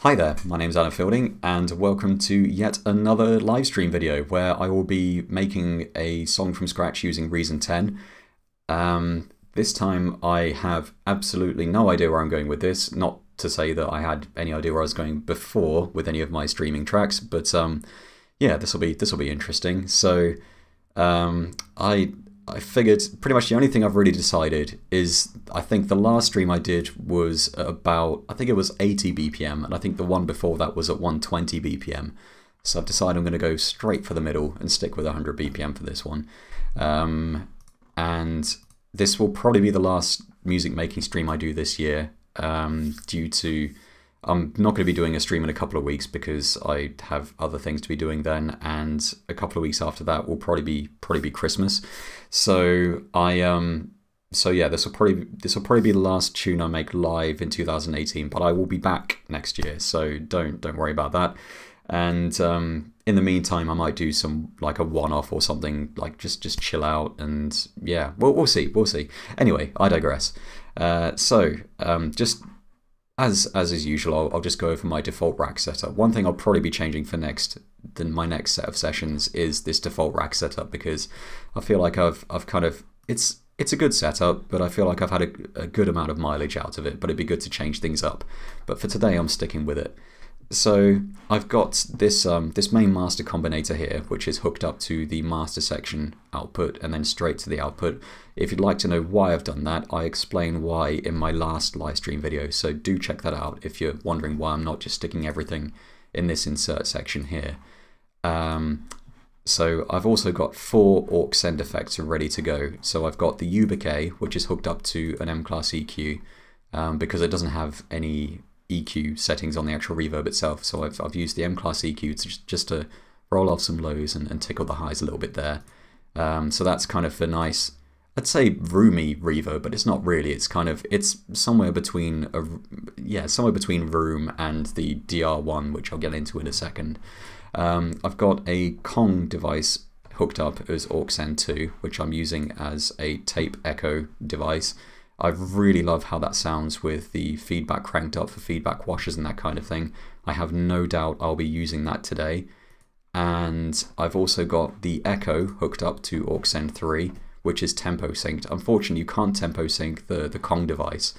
Hi there, my name's Alan Fielding and welcome to yet another live stream video where I will be making a song from scratch using Reason 10. This time I have absolutely no idea where I'm going with this, not to say that I had any idea where I was going before with any of my streaming tracks, but yeah, this will be interesting. So I figured pretty much the only thing I've really decided is I think the last stream I did was about, I think it was 80 BPM, and I think the one before that was at 120 BPM. So I've decided I'm going to go straight for the middle and stick with 100 BPM for this one. And this will probably be the last music making stream I do this year, due to I'm not going to be doing a stream in a couple of weeks because I have other things to be doing then, and a couple of weeks after that will probably be Christmas. So yeah, this will probably be the last tune I make live in 2018. But I will be back next year, so don't worry about that. And in the meantime, I might do some like a one-off or something, like just chill out, and yeah, we'll see. Anyway, I digress. Just as is usual, I'll just go over my default rack setup. One thing I'll probably be changing for my next set of sessions is this default rack setup, because I feel like I've kind of, it's a good setup, but I feel like I've had a good amount of mileage out of it, but it'd be good to change things up. But for today, I'm sticking with it. So I've got this main master combinator here, which is hooked up to the master section output and then straight to the output. If you'd like to know why I've done that, I explain why in my last live stream video, so do check that out if you're wondering why I'm not just sticking everything in this insert section here. So I've also got 4 aux send effects ready to go. So I've got the U-Bouquet, which is hooked up to an M-Class EQ, because it doesn't have any EQ settings on the actual reverb itself. So I've used the M-Class EQ just to roll off some lows and tickle the highs a little bit there. So that's kind of a nice, I'd say roomy reverb, but it's not really. It's somewhere between somewhere between room and the DR1, which I'll get into in a second. I've got a Kong device hooked up as aux send 2, which I'm using as a tape echo device. I really love how that sounds with the feedback cranked up for feedback washes and that kind of thing. I have no doubt I'll be using that today. And I've also got the Echo hooked up to aux send 3, which is tempo synced. Unfortunately, you can't tempo sync the Kong device,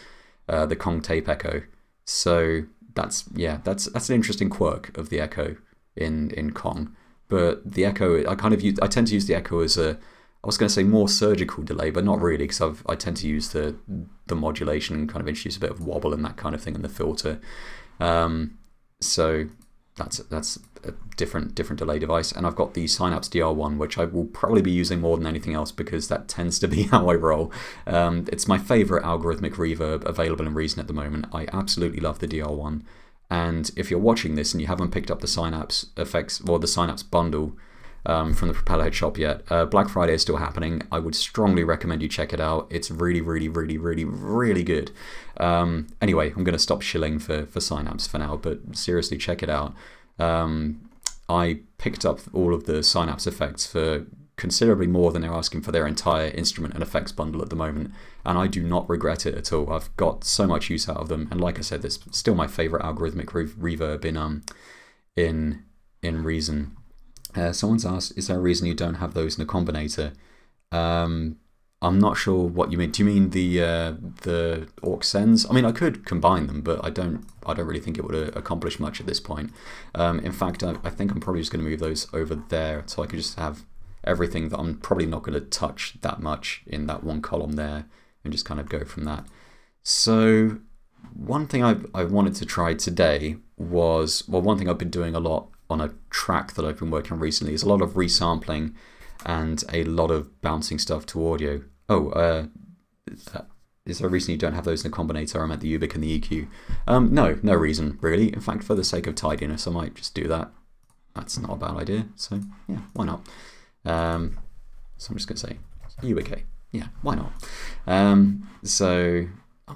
the Kong tape echo. So that's an interesting quirk of the Echo in Kong. But the Echo, I tend to use the Echo as I was going to say more surgical delay, but not really, because I tend to use the modulation and kind of introduce a bit of wobble and that kind of thing in the filter. So that's a different delay device. And I've got the Synapse DR1, which I will probably be using more than anything else because that tends to be how I roll. It's my favorite algorithmic reverb available in Reason at the moment. I absolutely love the DR1. And if you're watching this and you haven't picked up the Synapse effects or the Synapse bundle from the Propellerhead shop yet, Black Friday is still happening. I would strongly recommend you check it out. It's really good. Anyway, I'm going to stop shilling for Synapse for now, but seriously, check it out. I picked up all of the Synapse effects for considerably more than they're asking for their entire instrument and effects bundle at the moment, and I do not regret it at all. I've got so much use out of them, and like I said, this is still my favorite algorithmic reverb in Reason. Someone's asked, is there a reason you don't have those in a combinator? I'm not sure what you mean. Do you mean the aux sends? I mean, I could combine them, but I don't really think it would accomplish much at this point. In fact, I think I'm probably just going to move those over there, so I could just have everything that I'm probably not going to touch that much in that one column there, and just kind of go from that. So one thing I wanted to try today was, well, one thing I've been doing a lot on a track that I've been working on recently is a lot of resampling and a lot of bouncing stuff to audio. Oh, is there a reason you don't have those in a combinator? I meant the U-Bouquet and the EQ. No reason really. In fact, for the sake of tidiness, I might just do that. That's not a bad idea. So yeah, why not? So I'm just going to say U-Bouquet. Yeah, why not? So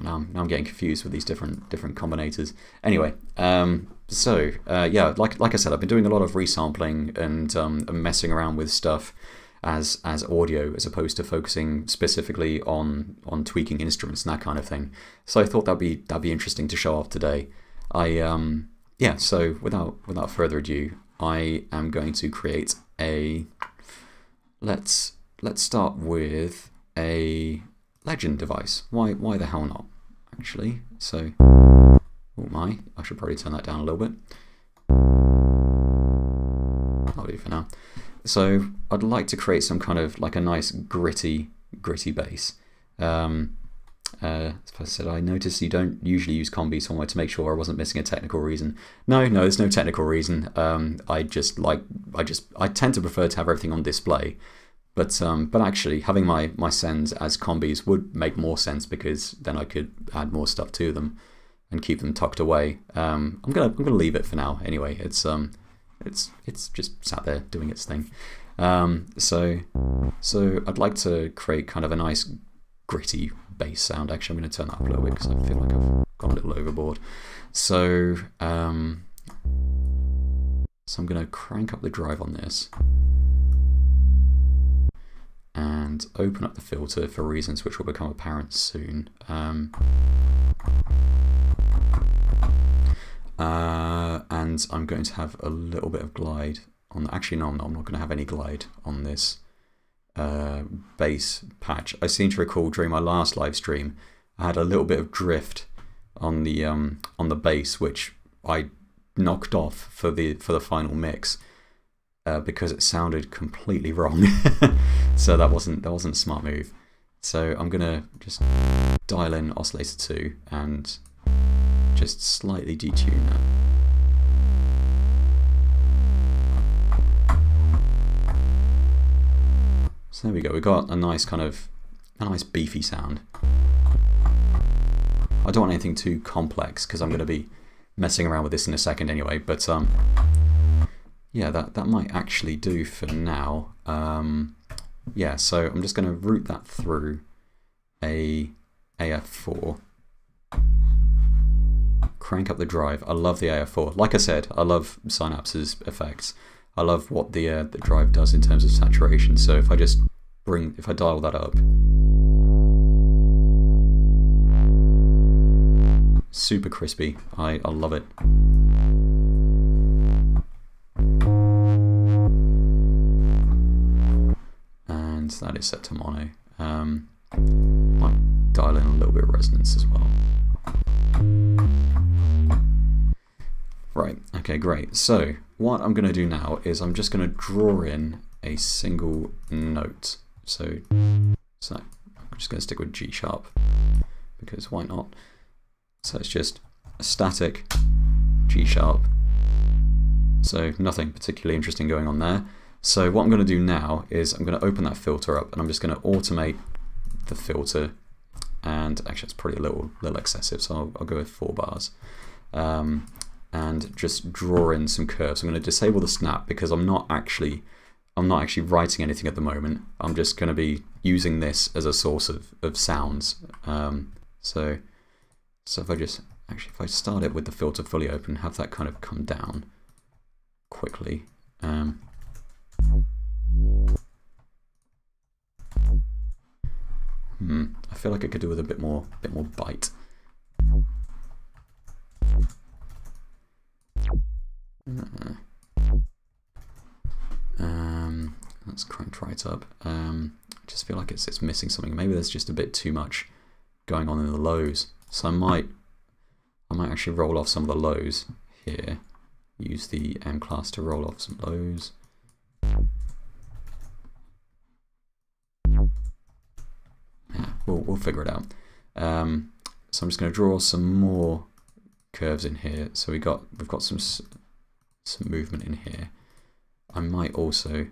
now I'm getting confused with these different combinators. Anyway, yeah, like I said, I've been doing a lot of resampling and messing around with stuff as audio, as opposed to focusing specifically on tweaking instruments and that kind of thing. So I thought that'd be interesting to show off today. yeah, so without further ado, I am going to create a, let's start with a legend device. Why the hell not, actually? So, oh my, I should probably turn that down a little bit. I'll do for now. So I'd like to create some kind of like a nice gritty bass. As I said, I noticed you don't usually use combi, so I wanted to make sure I wasn't missing a technical reason. No, there's no technical reason. I tend to prefer to have everything on display, but actually having my sends as combis would make more sense because then I could add more stuff to them and keep them tucked away. I'm gonna leave it for now anyway. It's just sat there doing its thing. So I'd like to create kind of a nice gritty bass sound. Actually, I'm going to turn that up a little bit because I feel like I've gone a little overboard. So I'm going to crank up the drive on this and open up the filter for reasons which will become apparent soon. And I'm going to have a little bit of glide on. Actually, no, I'm not going to have any glide on this bass patch. I seem to recall during my last live stream I had a little bit of drift on the bass, which I knocked off for the final mix because it sounded completely wrong. So that wasn't a smart move. So I'm gonna just dial in oscillator 2 and just slightly detune that. So there we go, we got a nice beefy sound. I don't want anything too complex because I'm going to be messing around with this in a second anyway, but yeah, that might actually do for now. Yeah, so I'm just going to route that through a AF4. Crank up the drive. I love the AF4. Like I said, I love Synapse's effects. I love what the drive does in terms of saturation. So if I dial that up, super crispy. I love it. And that is set to mono. Might dial in a little bit of resonance as well. Right, okay, great. So what I'm going to do now is I'm just going to draw in a single note. So I'm just going to stick with G sharp because why not? So it's just a static G sharp. So nothing particularly interesting going on there. So what I'm going to do now is I'm going to open that filter up and I'm just going to automate the filter. And actually it's probably a little excessive, so I'll go with 4 bars. And just draw in some curves. I'm going to disable the snap because I'm not actually writing anything at the moment. I'm just going to be using this as a source of sounds. So if I start it with the filter fully open, have that kind of come down quickly. I feel like I could do with a bit more bite. That's cranked right up. I just feel like it's missing something. Maybe there's just a bit too much going on in the lows. So I might actually roll off some of the lows here. Use the M class to roll off some lows. Yeah, we'll figure it out. So I'm just going to draw some more curves in here. So we've got some movement in here. I might also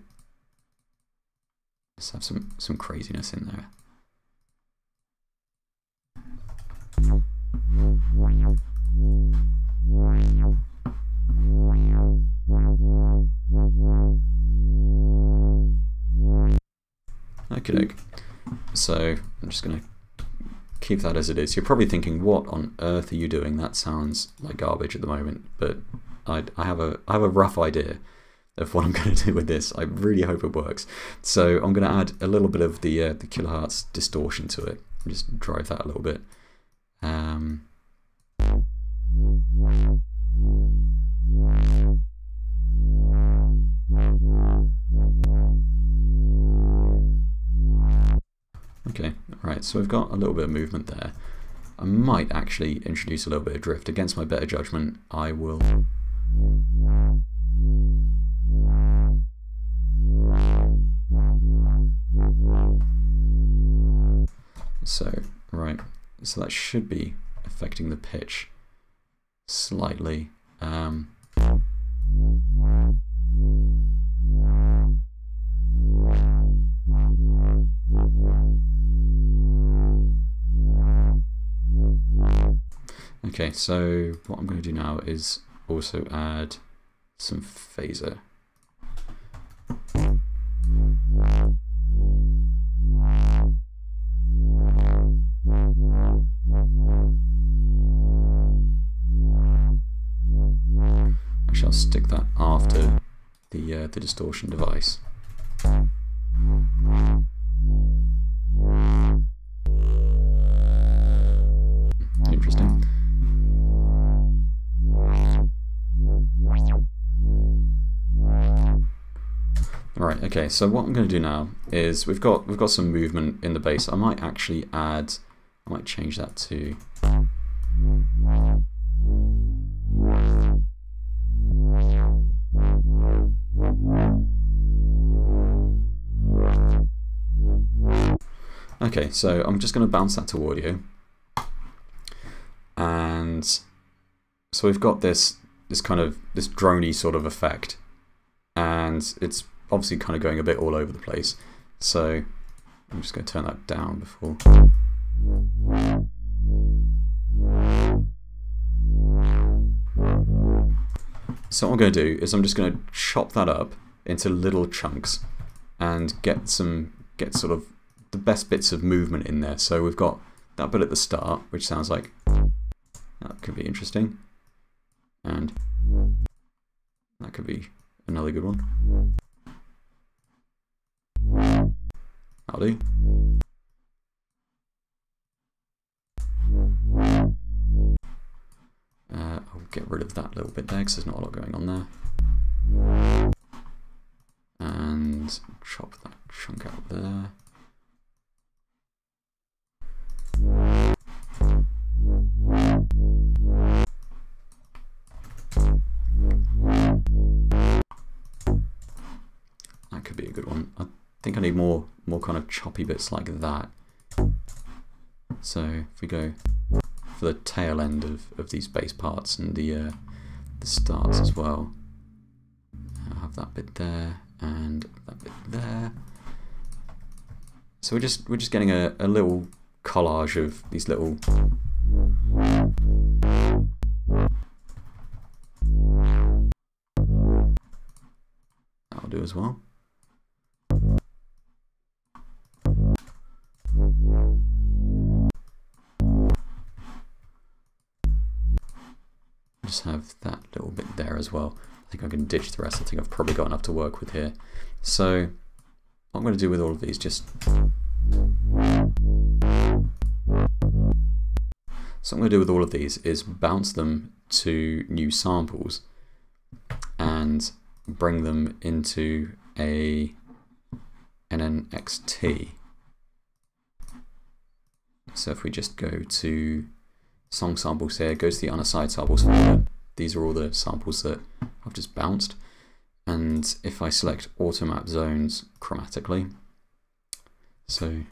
just have some craziness in there. Okay, so I'm just going to keep that as it is. You're probably thinking, what on earth are you doing? That sounds like garbage at the moment, but I have a rough idea of what I'm going to do with this. I really hope it works. So I'm going to add a little bit of the kilohertz distortion to it. Just drive that a little bit. Right, so we've got a little bit of movement there. I might actually introduce a little bit of drift. Against my better judgment, I will... So, right, so that should be affecting the pitch slightly. Okay, so what I'm going to do now is also add some phaser. I shall stick that after the distortion device. Interesting. Right, okay, so what I'm going to do now is we've got some movement in the bass. I might actually add, I might change that to okay, so I'm just going to bounce that to audio. And so we've got this droney sort of effect, and it's obviously kind of going a bit all over the place. So I'm just going to turn that down before. So what I'm going to do is I'm just going to chop that up into little chunks and get sort of the best bits of movement in there. So we've got that bit at the start, which sounds like that could be interesting, and that could be another good one. That'll do. I'll get rid of that little bit there because there's not a lot going on there. And chop that chunk out there. That could be a good one. I think I need more kind of choppy bits like that. So if we go for the tail end of these bass parts and the starts as well, I'll have that bit there and that bit there. So we're just getting a little collage of these little that'll do as well. Just have that little bit there as well. I think I can ditch the rest. I think I've probably got enough to work with here. So what I'm going to do with all of these, is bounce them to new samples and bring them into a NNXT. So if we just go to song samples here, go to the unassigned samples folder. These are all the samples that I've just bounced. And if I select automap zones chromatically, so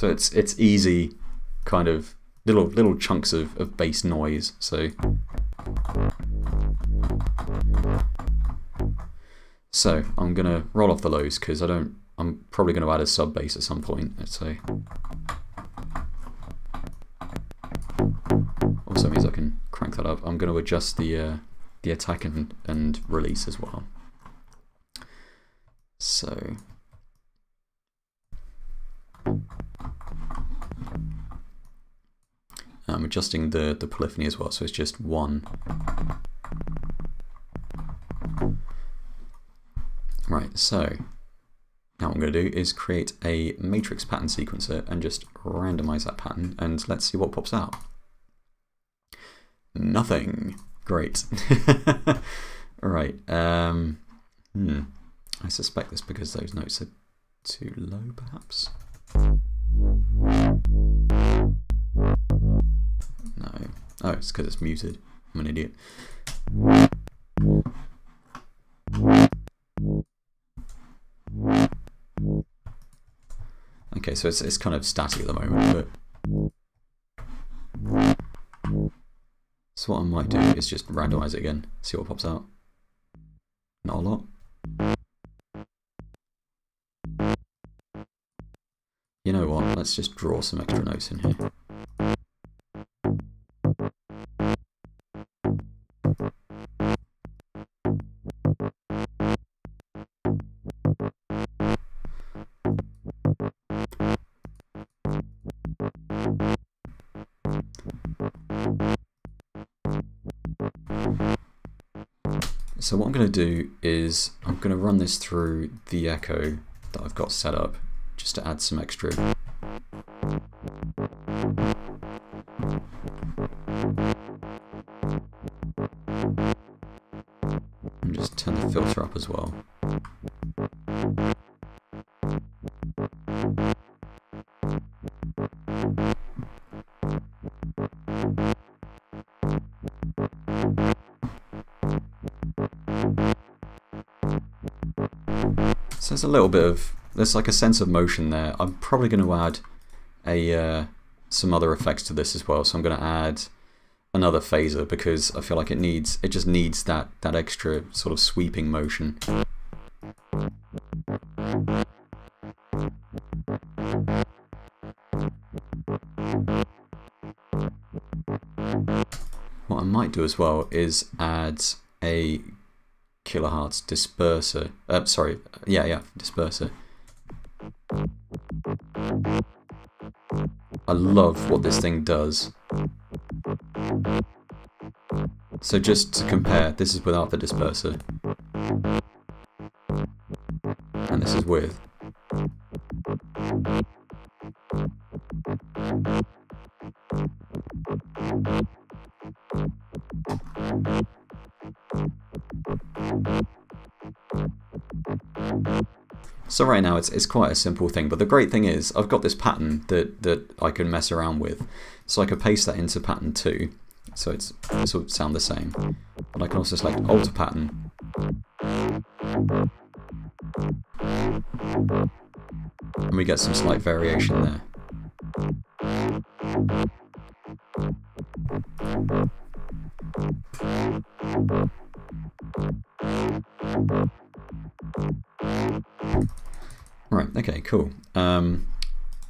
it's easy kind of little chunks of bass noise. So I'm gonna roll off the lows because I'm probably going to add a sub bass at some point. So also means I can crank that up. I'm going to adjust the attack and release as well. So I'm adjusting the polyphony as well, so it's just one. Right, so now what I'm going to do is create a matrix pattern sequencer and just randomize that pattern, and let's see what pops out. Nothing. Great. Alright. I suspect that's because those notes are too low, perhaps. No. Oh, it's because it's muted. I'm an idiot. Okay, so it's kind of static at the moment, but so what I might do is just randomize it again, see what pops out. Not a lot. You know what, let's just draw some extra notes in here. So what I'm going to do is I'm going to run this through the echo that I've got set up just to add some extra. And just turn the filter up as well. So there's a little bit of, there's like a sense of motion there. I'm probably going to add some other effects to this as well. So I'm going to add another phaser because I feel like it just needs that extra sort of sweeping motion. What I might do as well is add a kilohertz disperser. Disperser. I love what this thing does. So just to compare, this is without the disperser, and this is with. So right now it's quite a simple thing, but the great thing is I've got this pattern that I can mess around with. So I could paste that into pattern 2, so this will sound the same. But I can also select alter pattern. And we get some slight variation there. Right, okay, cool.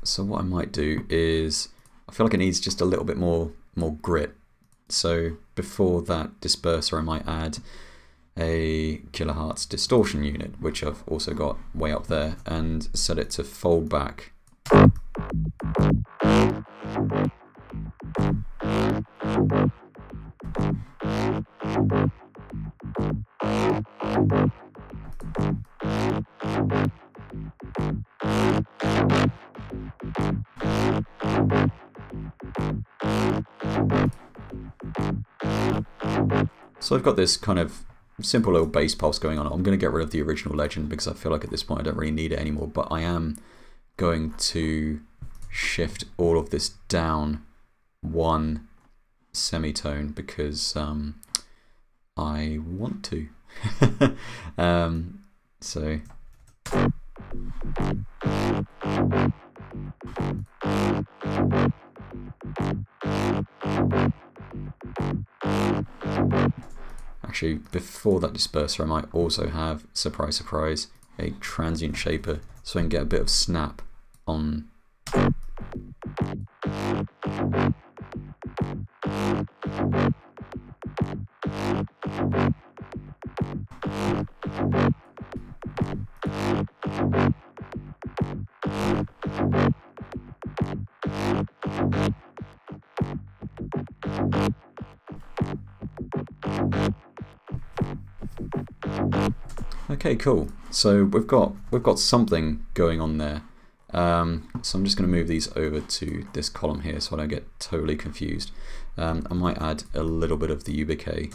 So what I might do is, I feel like it needs just a little bit more grit. So before that disperser I might add a kilohertz distortion unit, which I've also got way up there, and set it to fold back. So I've got this kind of simple little bass pulse going on. I'm going to get rid of the original legend because I feel like at this point I don't really need it anymore, but I am going to shift all of this down one semitone because I want to. So actually, before that disperser I might also have, surprise surprise, a transient shaper so I can get a bit of snap on. Okay, cool. So we've got something going on there. So I'm just going to move these over to this column here so I don't get totally confused. I might add a little bit of the UBK.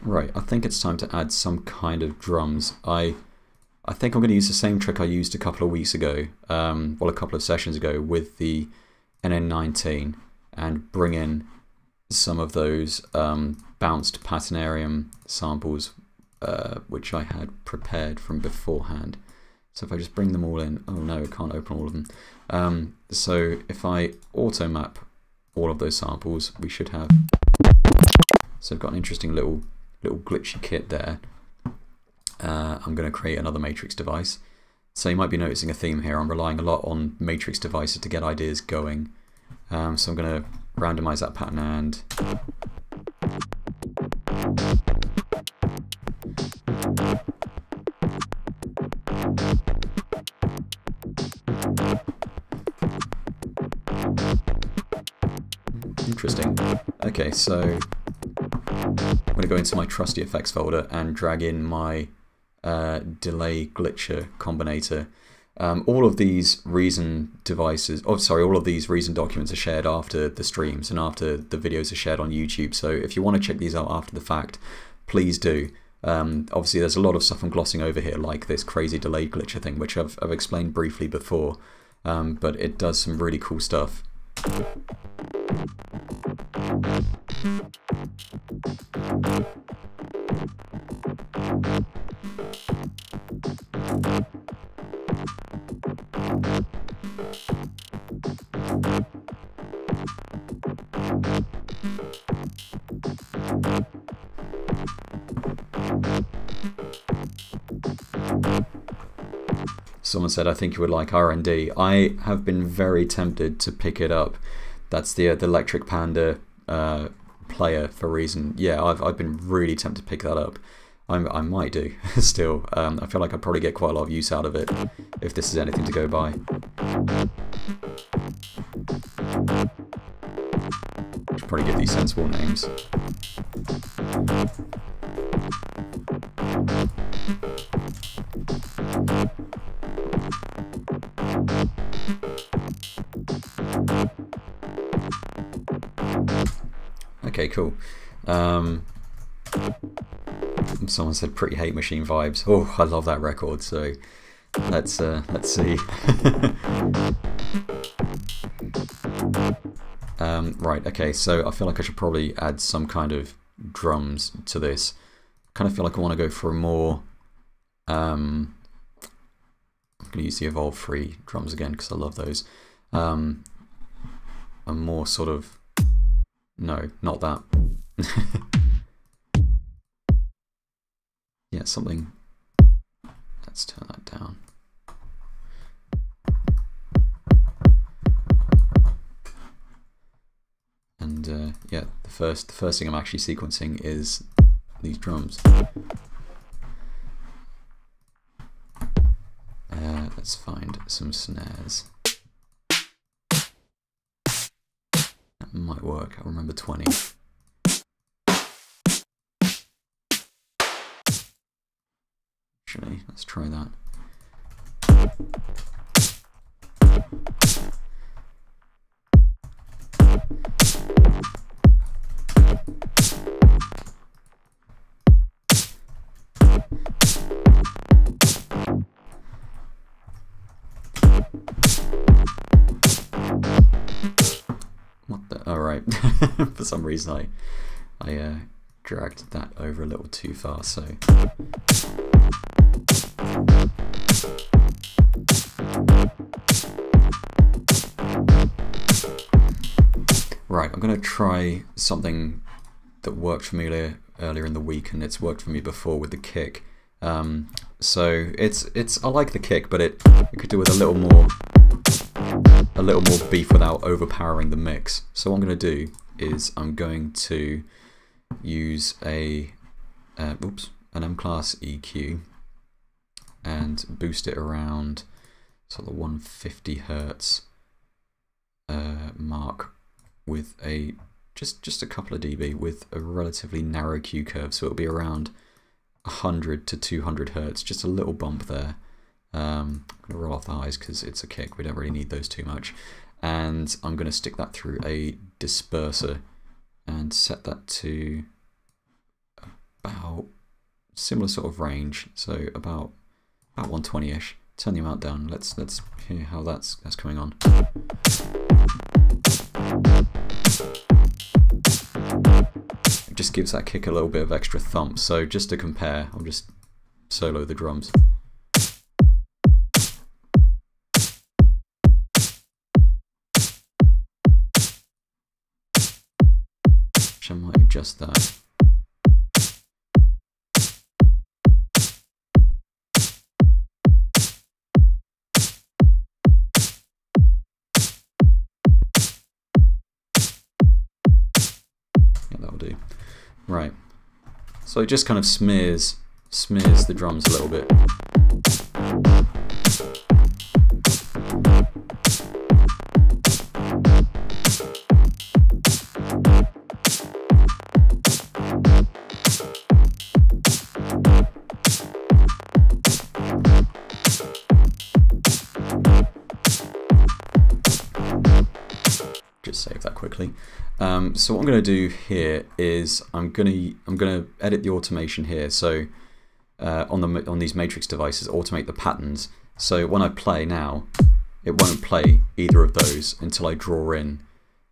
Right, I think it's time to add some kind of drums. I think I'm going to use the same trick I used a couple of weeks ago, well, a couple of sessions ago with the NN19, and bring in some of those bounced Patternarium samples, which I had prepared from beforehand. So if I just bring them all in, oh no, I can't open all of them. So if I auto map all of those samples, we should have. So I've got an interesting little glitchy kit there. I'm going to create another matrix device. So you might be noticing a theme here. I'm relying a lot on matrix devices to get ideas going. So I'm going to randomize that pattern and interesting. Okay, so I'm going to go into my trusty effects folder and drag in my delay glitcher combinator. All of these Reason devices, all of these Reason documents are shared after the streams and after the videos are shared on YouTube. So if you want to check these out after the fact, please do. Obviously, there's a lot of stuff I'm glossing over here, like this crazy delay glitcher thing, which I've explained briefly before, but it does some really cool stuff. Someone said, I think you would like R&D. I have been very tempted to pick it up. That's the Electric Panda player for Reason. Yeah, I've been really tempted to pick that up. I might do still. I feel like I'd probably get quite a lot of use out of it if this is anything to go by. Should probably give these sensible names. Okay, cool. Someone said Pretty Hate Machine vibes. Oh, I love that record. So let's see. Right. Okay. So I feel like I should probably add some kind of drums to this. Kind of feel like I want to go for a more. I'm going to use the Evolve Free drums again because I love those. A more sort of. No, not that. Yeah, something. Let's turn that down. And yeah, the first thing I'm actually sequencing is these drums. Let's find some snares. That might work. I remember 20. Actually, let's try that. What the? Oh, right. For some reason I dragged that over a little too far, so. Right, I'm going to try something that worked for me earlier in the week, and it's worked for me before with the kick. So it's I like the kick, but it could do with a little more beef without overpowering the mix. So what I'm going to do is I'm going to use an M-Class EQ and boost it around sort of the 150 Hertz mark with a just a couple of dB with a relatively narrow Q curve, so it'll be around 100 to 200 Hertz, just a little bump there. I'm going to roll off the highs because it's a kick, we don't really need those too much. And I'm going to stick that through a disperser and set that to about similar sort of range, so about 120-ish. Turn the amount down. Let's hear how that's coming on. It just gives that kick a little bit of extra thump. So just to compare, I'll just solo the drums. I might adjust that. Yeah, that'll do. Right. So it just kind of smears the drums a little bit. Just save that quickly. So what I'm going to do here is I'm going to edit the automation here. So on these Matrix devices, automate the patterns. So when I play now, it won't play either of those until I draw in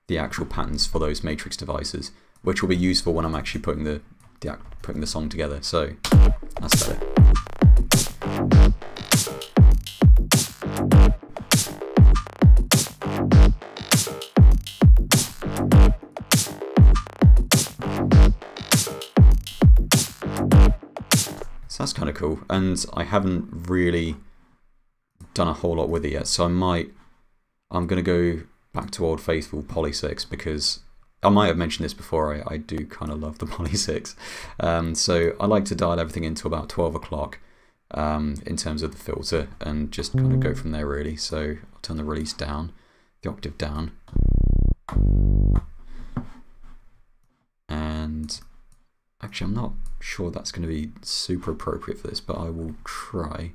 the actual patterns for those Matrix devices, which will be useful when I'm actually putting the song together. So that's better. So that's kind of cool, and I haven't really done a whole lot with it yet, so I'm going to go back to Old Faithful Poly 6, because I might have mentioned this before, I do kind of love the Poly 6. So I like to dial everything into about 12 o'clock in terms of the filter, and just kind of go from there really. So I'll turn the release down, the octave down, and actually I'm not sure that's going to be super appropriate for this, but I will try.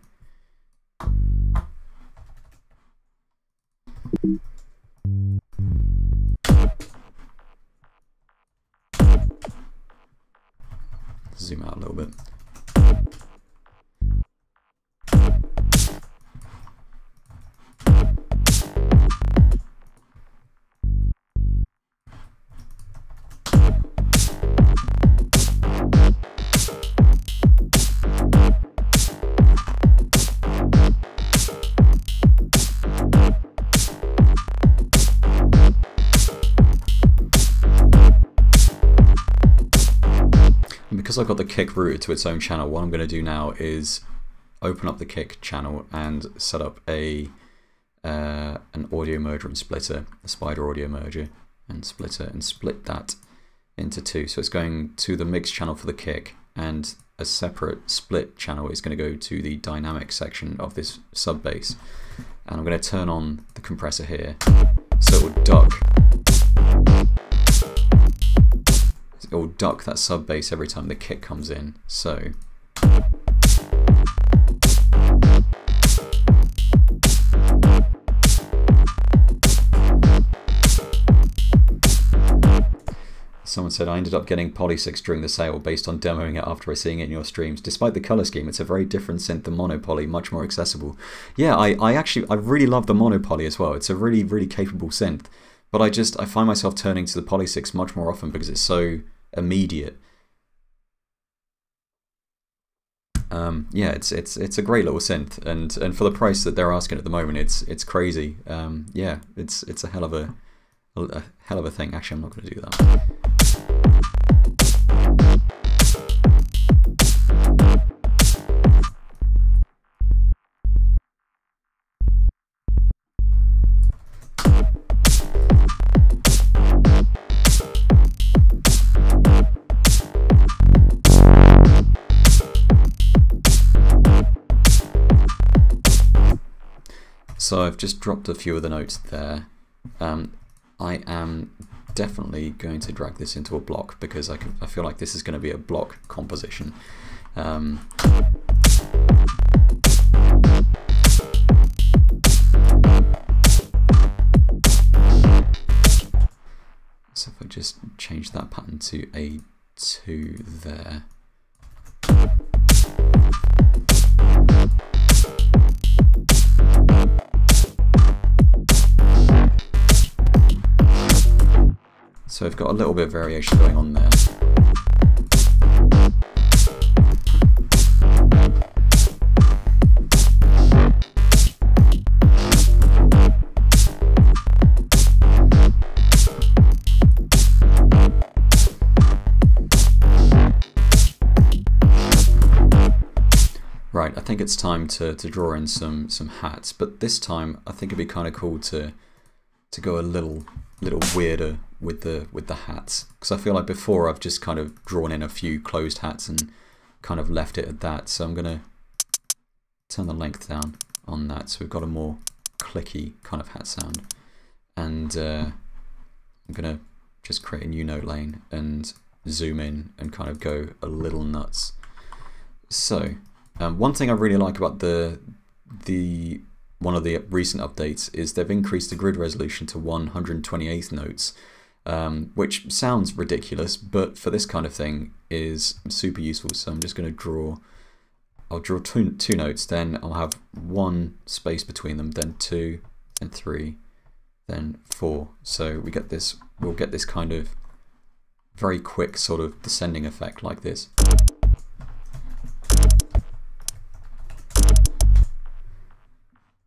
Zoom out a little bit. Because I've got the kick routed to its own channel, what I'm going to do now is open up the kick channel and set up an audio merger and splitter, a spider audio merger and splitter, and split that into two. So it's going to the mix channel for the kick, and a separate split channel is going to go to the dynamic section of this sub bass. And I'm going to turn on the compressor here, so it will duck. It will duck that sub bass every time the kick comes in. So someone said, I ended up getting Poly 6 during the sale based on demoing it after seeing it in your streams. Despite the color scheme, it's a very different synth than Monopoly, much more accessible. Yeah, I really love the Monopoly as well. It's a really, really capable synth. But I find myself turning to the Poly 6 much more often because it's so immediate. Yeah, it's a great little synth, and for the price that they're asking at the moment, it's crazy. Yeah, it's a hell of a thing. Actually, I'm not going to do that. So I've just dropped a few of the notes there. I am definitely going to drag this into a block because I feel like this is going to be a block composition. So if I just change that pattern to a 2 there, So we've got a little bit of variation going on there. Right, I think it's time to draw in some hats, but this time I think it'd be kind of cool to go a little weirder with the hats, because I feel like before I've just kind of drawn in a few closed hats and kind of left it at that. So I'm gonna turn the length down on that, so we've got a more clicky kind of hat sound, and I'm gonna just create a new note lane and zoom in and kind of go a little nuts. So one thing I really like about one of the recent updates is they've increased the grid resolution to 128 notes, which sounds ridiculous, but for this kind of thing is super useful. So I'm just going to draw. I'll draw two notes, then I'll have one space between them, then 2, then 3, then 4. So we get this. We'll get this kind of very quick sort of descending effect like this.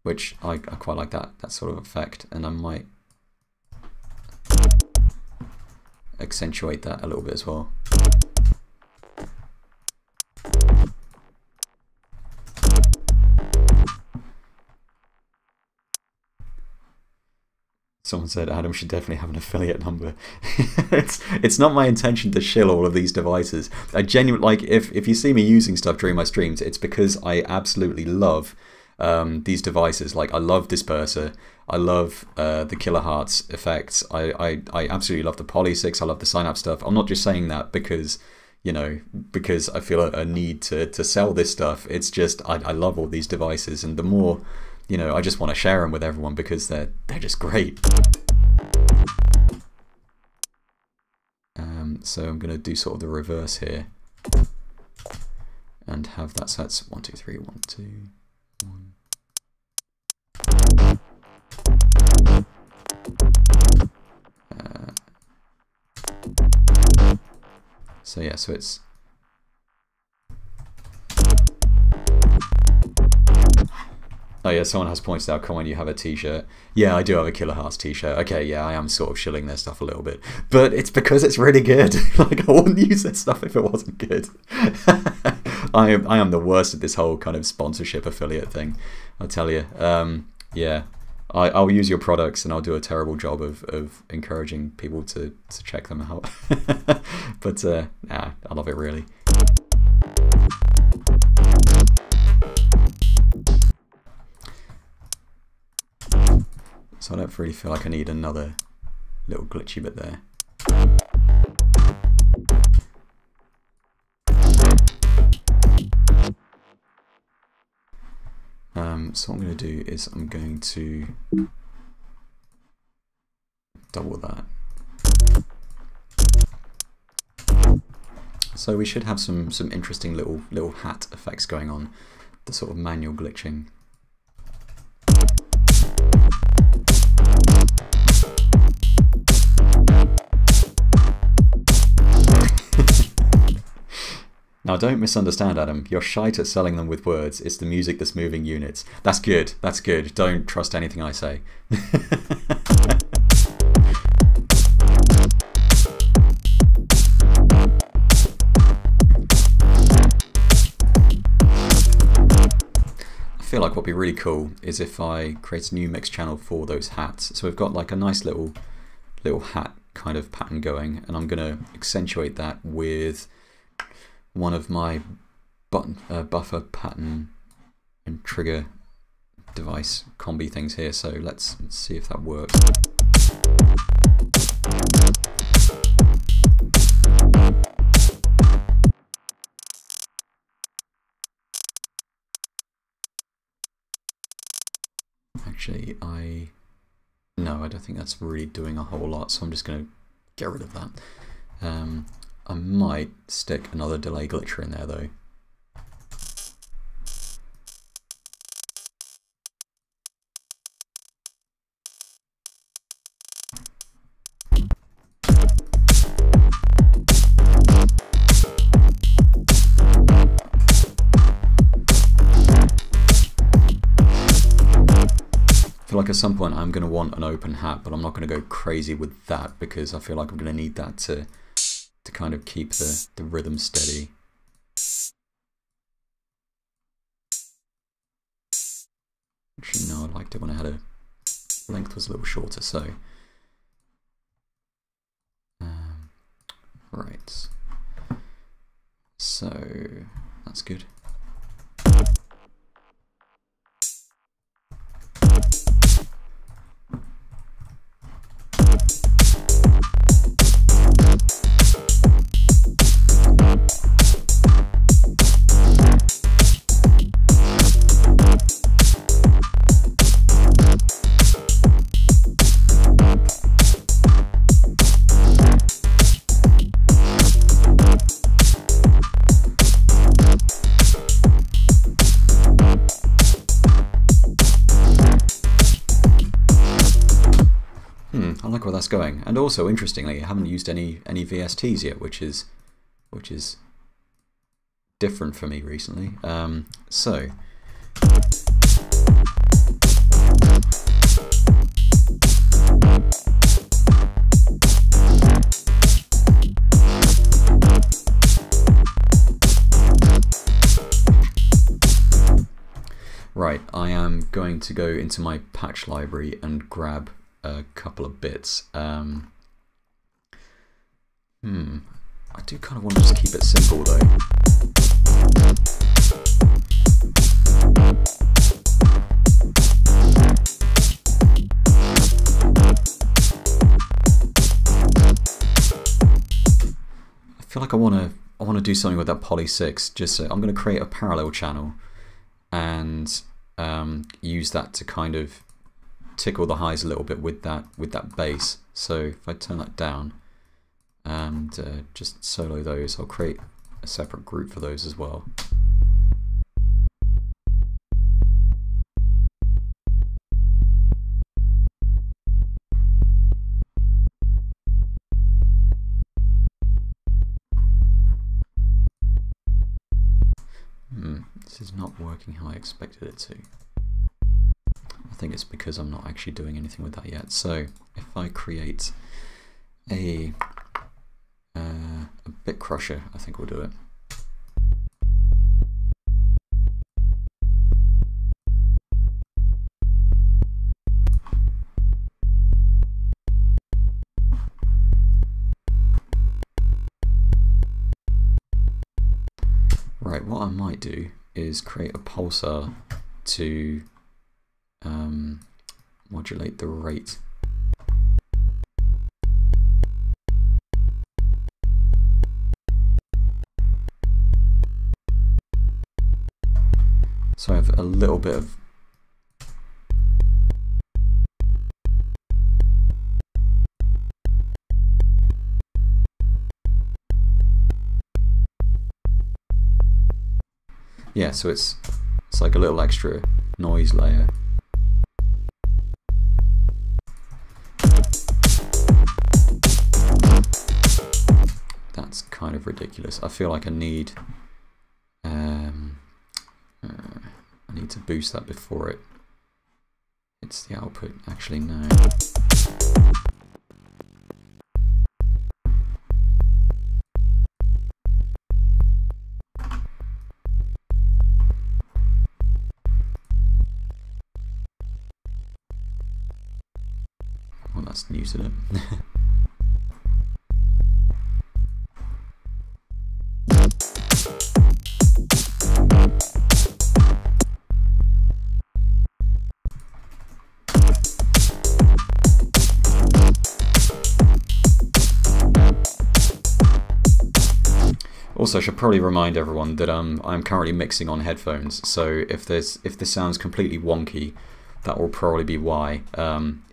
Which I quite like that sort of effect, and I might accentuate that a little bit as well. Someone said Adam should definitely have an affiliate number. It's not my intention to shill all of these devices. I genuinely, like, if you see me using stuff during my streams, it's because I absolutely love these devices. Like, I love Disperser, I love the Kilohertz effects, I absolutely love the Poly6, I love the Synapse stuff. I'm not just saying that because, you know, because I feel a need to sell this stuff. It's just I love all these devices, and the more, you know, I just want to share them with everyone because they're just great. So I'm going to do sort of the reverse here and have that. So that's 1, 2, 3, 1, 2, 1. So yeah, so it's oh yeah, someone has pointed out, Colin, you have a t-shirt. Yeah, I do have a Kilohertz t-shirt. Okay, yeah, I am sort of shilling their stuff a little bit, but it's because it's really good. Like, I wouldn't use their stuff if it wasn't good. I am the worst at this whole kind of sponsorship affiliate thing, I'll tell you. Yeah, I'll use your products and I'll do a terrible job of encouraging people to check them out. But nah, I love it really. So I don't really feel like I need another little glitchy bit there. So what I'm going to do is I'm going to double that. So we should have some interesting little hat effects going on, the sort of manual glitching. Now don't misunderstand, Adam, you're shite at selling them with words. It's the music that's moving units. That's good, that's good. Don't trust anything I say. I feel like what'd be really cool is if I create a new mix channel for those hats. So we've got like a nice little hat kind of pattern going, and I'm gonna accentuate that with one of my buffer pattern and trigger device combi things here. So let's see if that works. Actually, no, I don't think that's really doing a whole lot, so I'm just going to get rid of that. I might stick another delay glitcher in there though. like at some point I'm going to want an open hat, but I'm not going to go crazy with that because I feel like I'm going to need that to kind of keep the rhythm steady. Actually, no, I liked it when I had a length was a little shorter, so right. So that's good. I like where that's going, and also interestingly, I haven't used any VSTs yet, which is different for me recently. So right, I am going to go into my patch library and grab a couple of bits. I do kind of want to just keep it simple though. I feel like I want to do something with that poly 6. Just so I'm going to create a parallel channel and use that to kind of tickle the highs a little bit with that bass. So if I turn that down and just solo those, I'll create a separate group for those as well. This is not working how I expected it to. I think it's because I'm not actually doing anything with that yet. So if I create a bit crusher, I think we'll do it. Right, what I might do is create a pulsar to modulate the rate. So I have a little bit of so it's like a little extra noise layer. That's kind of ridiculous. I feel like I need to boost that before it hits the output. Actually, no. Well, that's new to it. Also, I should probably remind everyone that I'm currently mixing on headphones, so if this sounds completely wonky, that will probably be why.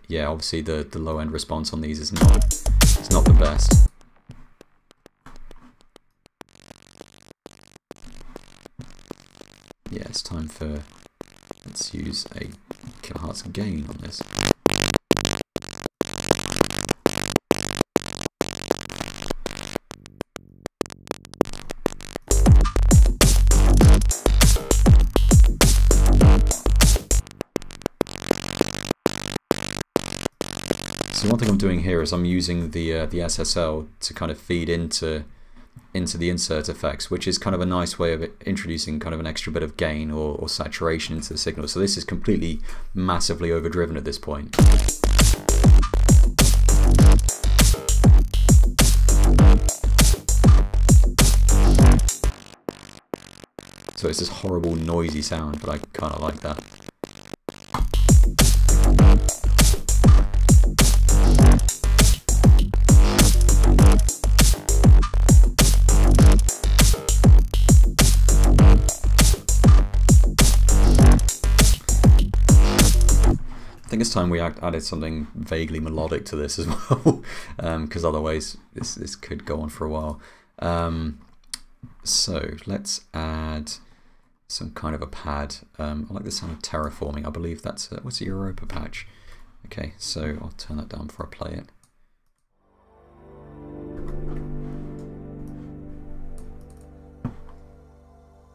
Yeah, obviously the low end response on these is not the best. Yeah, it's time for, let's use a kilohertz gain on this. So one thing I'm doing here is I'm using the SSL to kind of feed into the insert effects, which is kind of a nice way of introducing kind of an extra bit of gain or saturation into the signal. So this is completely massively overdriven at this point. So it's this horrible noisy sound, but I kind of like that. I think it's time we added something vaguely melodic to this as well, because otherwise this could go on for a while. So let's add some kind of a pad. I like the sound of terraforming. I believe that's what's a Europa patch. Okay, so I'll turn that down before I play it.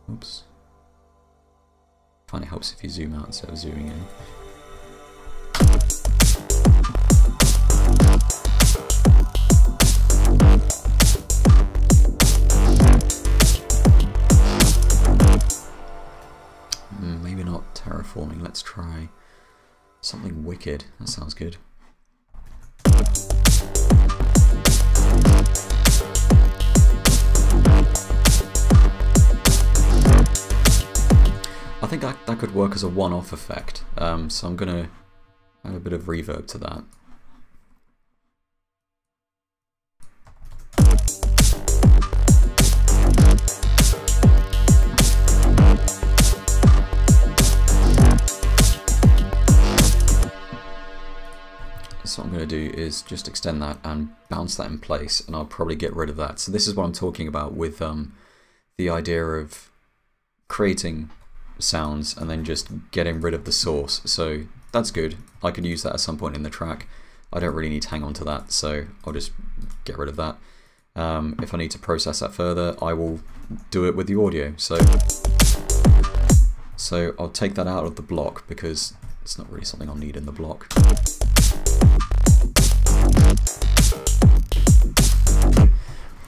Oops. I find it helps if you zoom out instead of zooming in. Maybe not terraforming. Let's try something wicked. That sounds good. I think that could work as a one-off effect, so I'm going to add a bit of reverb to that. So what I'm going to do is just extend that and bounce that in place, and I'll probably get rid of that. So this is what I'm talking about with the idea of creating sounds and then just getting rid of the source. So that's good. I could use that at some point in the track. I don't really need to hang on to that, so I'll just get rid of that. If I need to process that further, I will do it with the audio. So I'll take that out of the block because it's not really something I'll need in the block.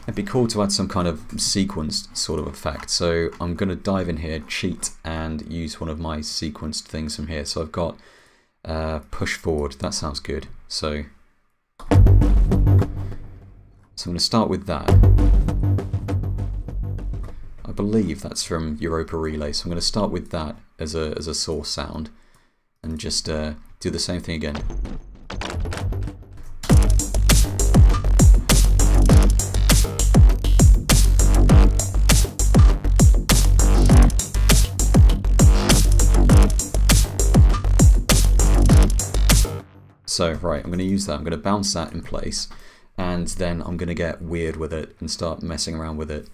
It'd be cool to add some kind of sequenced sort of effect. So I'm going to dive in here, cheat, and use one of my sequenced things from here. So I've got push forward. That sounds good. So I'm going to start with that. I believe that's from Europa Relay. So I'm going to start with that as a source sound and just do the same thing again. So, right, I'm going to use that, I'm going to bounce that in place, and then I'm going to get weird with it and start messing around with it.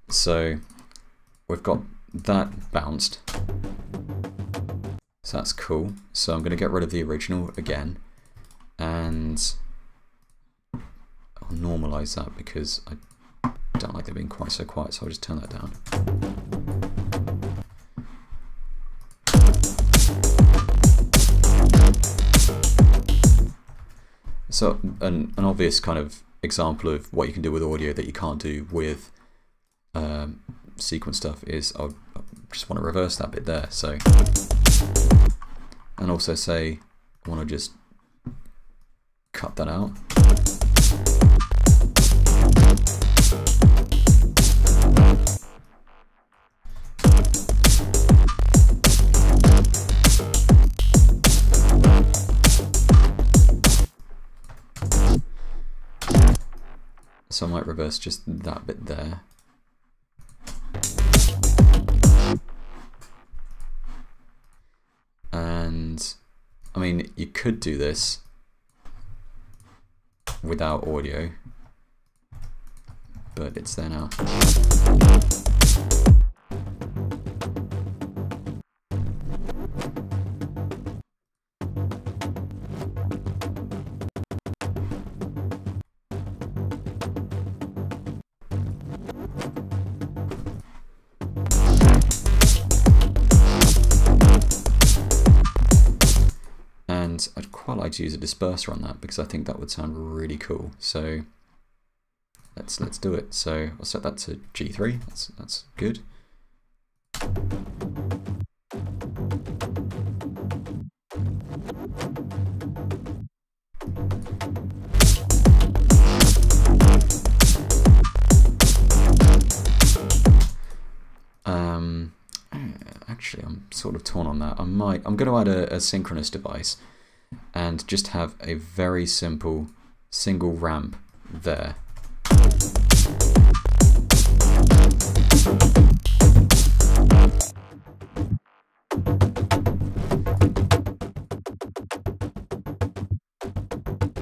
So, we've got that bounced, so that's cool. So I'm going to get rid of the original again, and I'll normalize that because I don't like it being quite so quiet, so I'll just turn that down. So an obvious kind of example of what you can do with audio that you can't do with sequence stuff is I just want to reverse that bit there. So, and also say I want to just cut that out. So I might reverse just that bit there. And I mean, you could do this without audio, but it's there now. I'd quite like to use a disperser on that because I think that would sound really cool. So let's do it. So I'll set that to G3. That's good. Actually, I'm sort of torn on that. I'm going to add a synchronous device and just have a very simple single ramp there.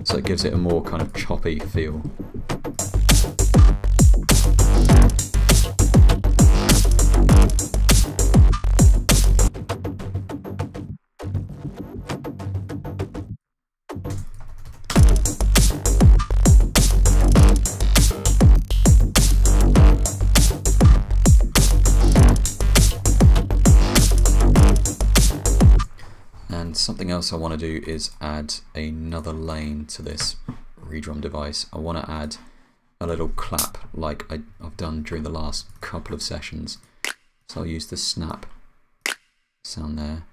So it gives it a more kind of choppy feel. Something else I want to do is add another lane to this redrum device. I want to add a little clap like I've done during the last couple of sessions. So I'll use the snap sound there.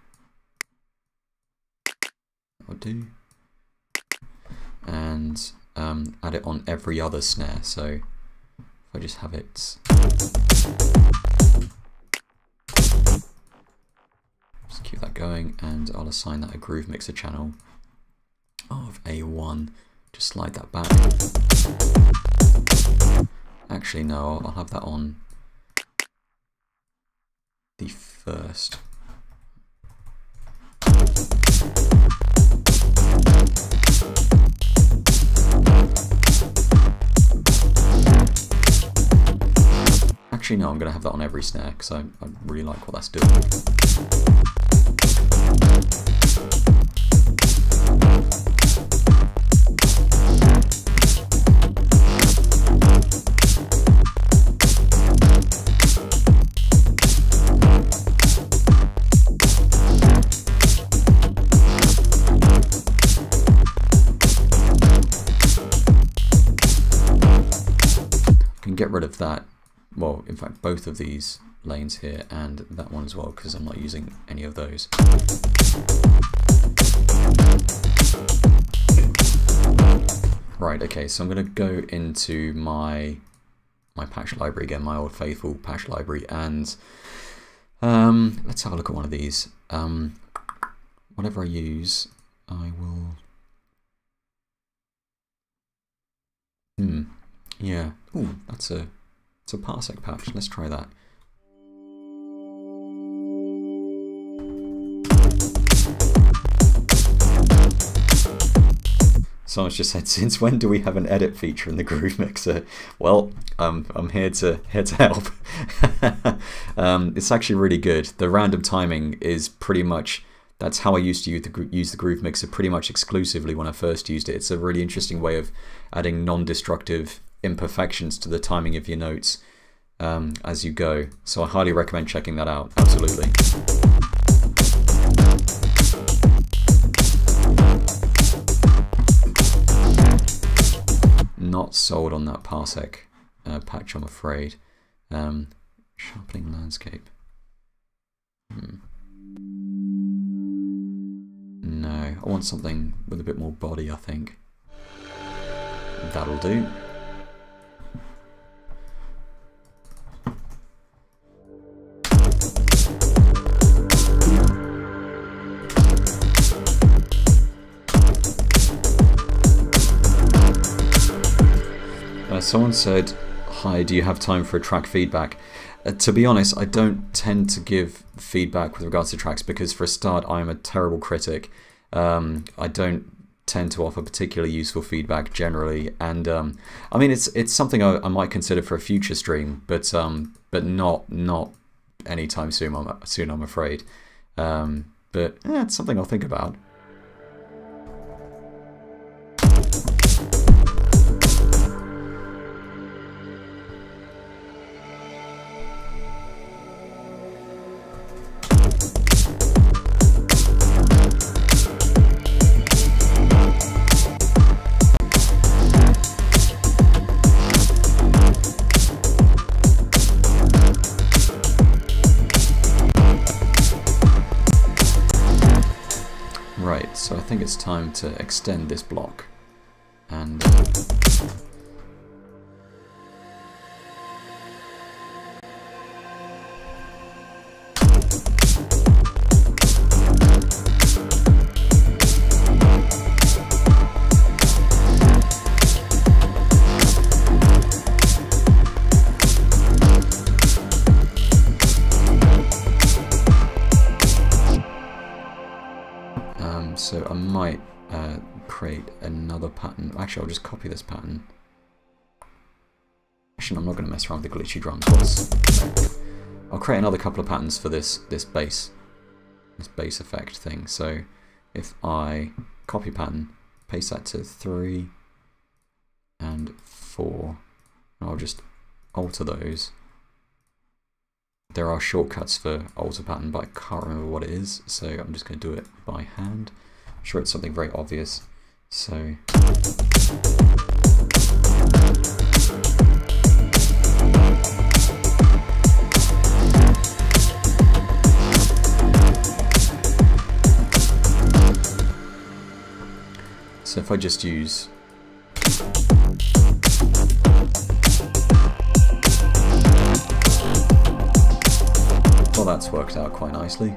That'll do. And add it on every other snare. So if I just have it. Just keep that going, and I'll assign that a Groove Mixer channel of A1. Just slide that back. Actually, no, I'll have that on the first. Actually, no, I'm going to have that on every snare because I really like what that's doing. Get rid of that, well, in fact both of these lanes here and that one as well, because I'm not using any of those. Right, okay, so I'm going to go into my patch library again, my old faithful patch library, and let's have a look at one of these. Whatever I use, I will... Yeah. Ooh, it's a Parsec patch. Let's try that. Someone's just said, since when do we have an edit feature in the Groove Mixer? Well, I'm here to help. It's actually really good. The random timing is pretty much, that's how I used to use the Groove Mixer pretty much exclusively when I first used it. It's a really interesting way of adding non-destructive imperfections to the timing of your notes as you go. So I highly recommend checking that out. Absolutely. Not sold on that Parsec patch, I'm afraid. Sharpening landscape. No, I want something with a bit more body, I think. That'll do. Someone said, hi, do you have time for a track feedback? To be honest, I don't tend to give feedback with regards to tracks because for a start, I'm a terrible critic. I don't tend to offer particularly useful feedback generally, and I mean it's something I might consider for a future stream, but not anytime soon. I'm afraid. But yeah, it's something I'll think about. So I think it's time to extend this block, and so I might create another pattern. Actually, I'll just copy this pattern. Actually, I'm not going to mess around with the glitchy drum calls. I'll create another couple of patterns for this bass effect thing. So if I copy pattern, paste that to 3 and 4, and I'll just alter those. There are shortcuts for alter pattern, but I can't remember what it is, so I'm just going to do it by hand. I'm sure it's something very obvious. So if I just use well, that's worked out quite nicely.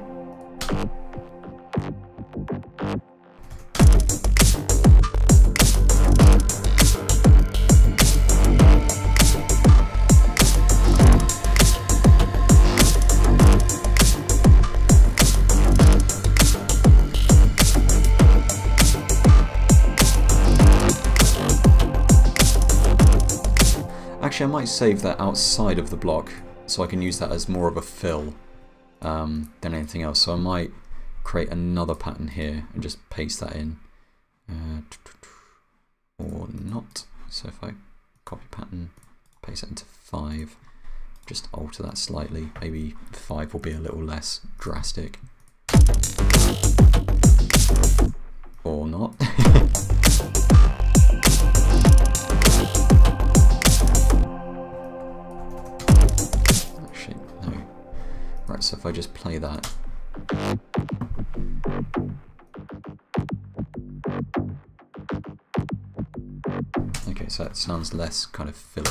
Actually, I might save that outside of the block so I can use that as more of a fill than anything else. So I might create another pattern here and just paste that in, or not. So if I copy pattern, paste it into 5, just alter that slightly. Maybe 5 will be a little less drastic, or not. Right, so if I just play that. Okay, so that sounds less kind of filly.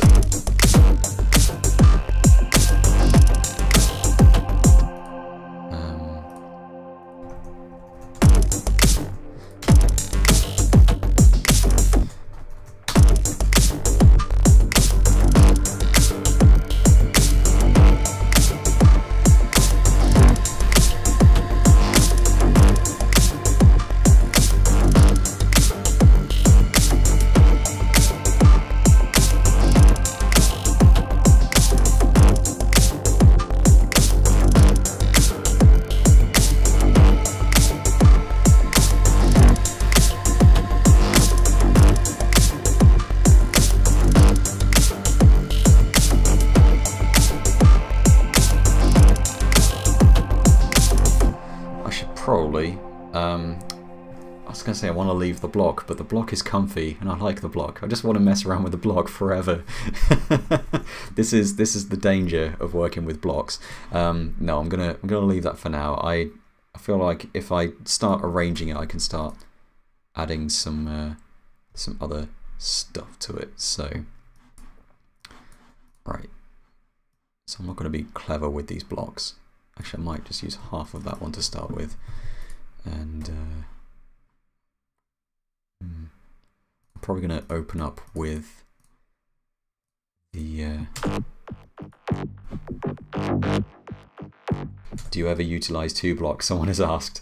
Probably. I was going to say I want to leave the block, but the block is comfy and I like the block. I just want to mess around with the block forever. This is the danger of working with blocks. No, I'm gonna leave that for now. I feel like if I start arranging it, I can start adding some other stuff to it. So right. So I'm not going to be clever with these blocks. Actually, I might just use half of that one to start with, and I'm probably going to open up with the do you ever utilize 2 blocks? Someone has asked.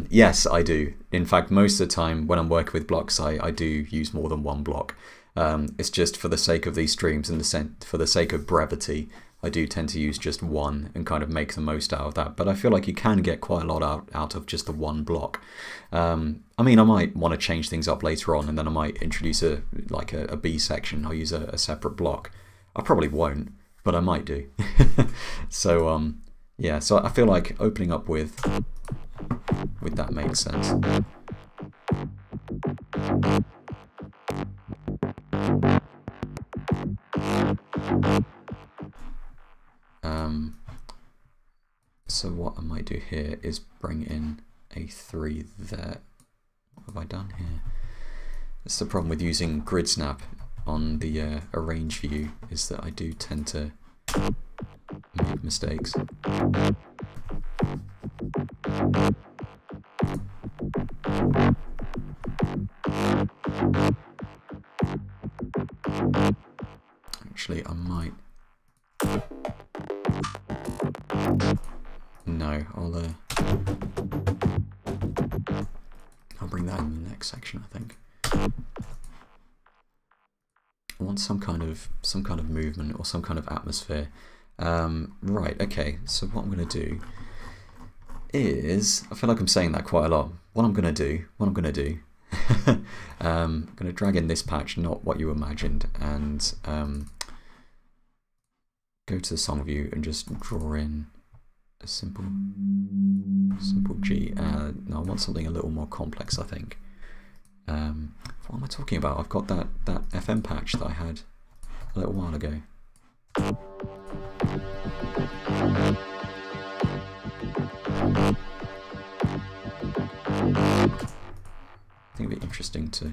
Yes, I do. In fact, most of the time when I'm working with blocks, I do use more than 1 block. It's just for the sake of these streams and for the sake of brevity, I do tend to use just 1 and kind of make the most out of that. But I feel like you can get quite a lot out of just the 1 block. I mean, I might want to change things up later on, and then I might introduce a B section. I'll use a separate block. I probably won't, but I might do. So yeah, so I feel like opening up with that makes sense. So what I might do here is bring in a 3 there. What have I done here? That's the problem with using grid snap on the arrange view, is that I do tend to make mistakes. Actually, I might. No, I'll bring that in the next section, I think. I want some kind of movement or some kind of atmosphere. Right, okay, so what I'm going to do is, I feel like I'm saying that quite a lot. What I'm going to do, I'm going to drag in this patch, not what you imagined, and go to the song view and just draw in a simple G. No, I want something a little more complex, I think. What am I talking about? I've got that FM patch that I had a little while ago. I think it'd be interesting to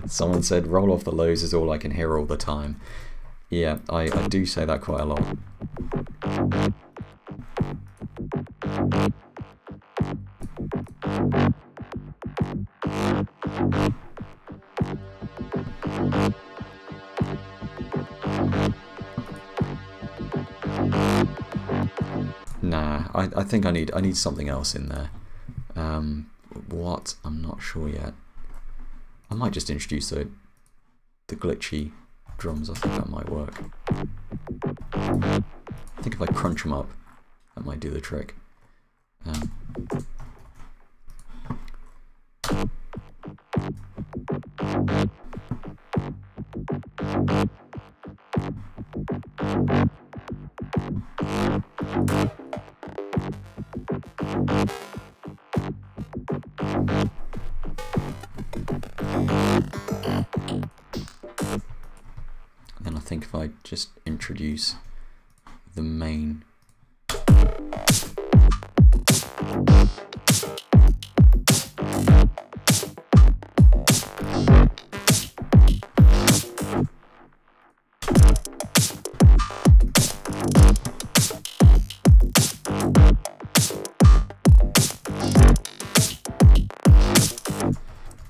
Someone said roll off the lows is all I can hear all the time. Yeah, I do say that quite a lot. Nah, I think I need something else in there. What? I'm not sure yet. I might just introduce the glitchy drums. I think that might work. I think if I crunch them up, that might do the trick. Then I think if I just introduce the main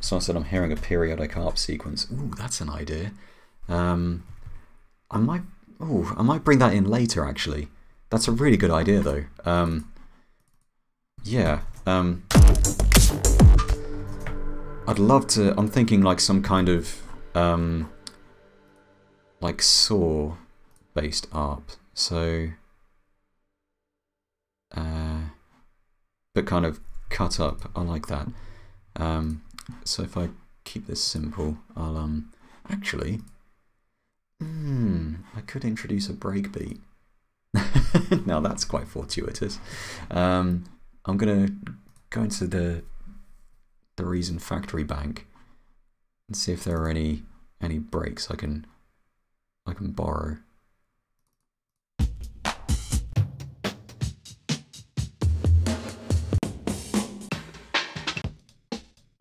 So I said I'm hearing a periodic harp sequence. Ooh, that's an idea. I might bring that in later, actually. That's a really good idea, though. Yeah. I'd love to. I'm thinking like some kind of like saw-based ARP. So, but kind of cut up. I like that. So if I keep this simple, I'll actually. I could introduce a breakbeat. Now that's quite fortuitous. I'm gonna go into the Reason Factory Bank and see if there are any breaks I can borrow.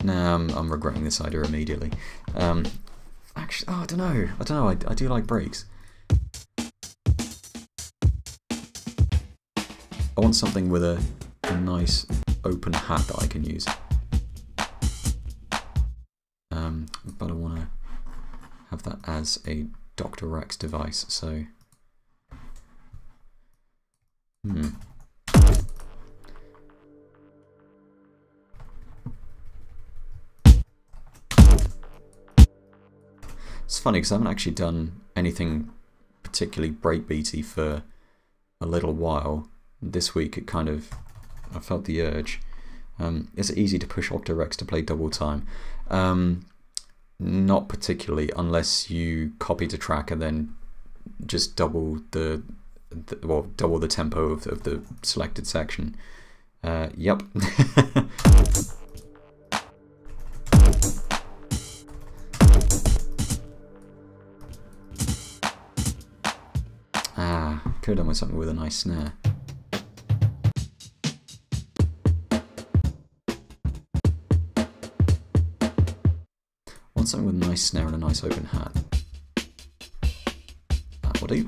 Nah, I'm regretting this idea immediately. Actually, oh, I don't know. I do like breaks. I want something with a nice open hat that I can use. But I want to have that as a Dr. Rex device, so... It's funny because I haven't actually done anything particularly breakbeaty for a little while. This week it kind of, I felt the urge. Is it easy to push Octarex to play double time? Not particularly, unless you copy the track and then just double the tempo of the selected section. Yep. Could have done with something with a nice snare. Want something with a nice snare and a nice open hat. That will do.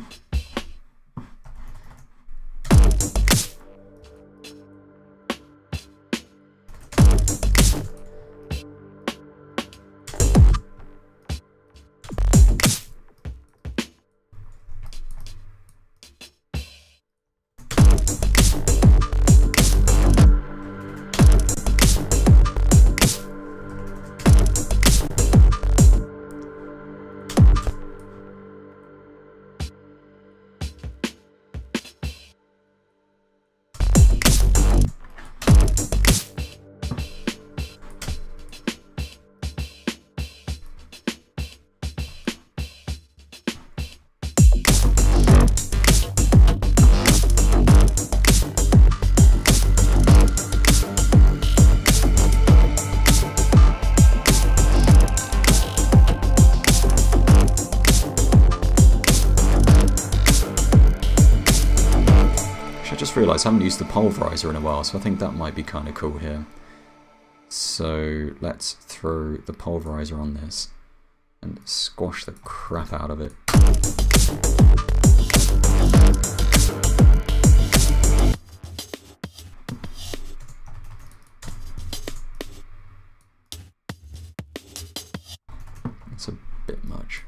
Realised I haven't used the pulverizer in a while, so I think that might be kind of cool here. So let's throw the pulverizer on this and squash the crap out of it. That's a bit much.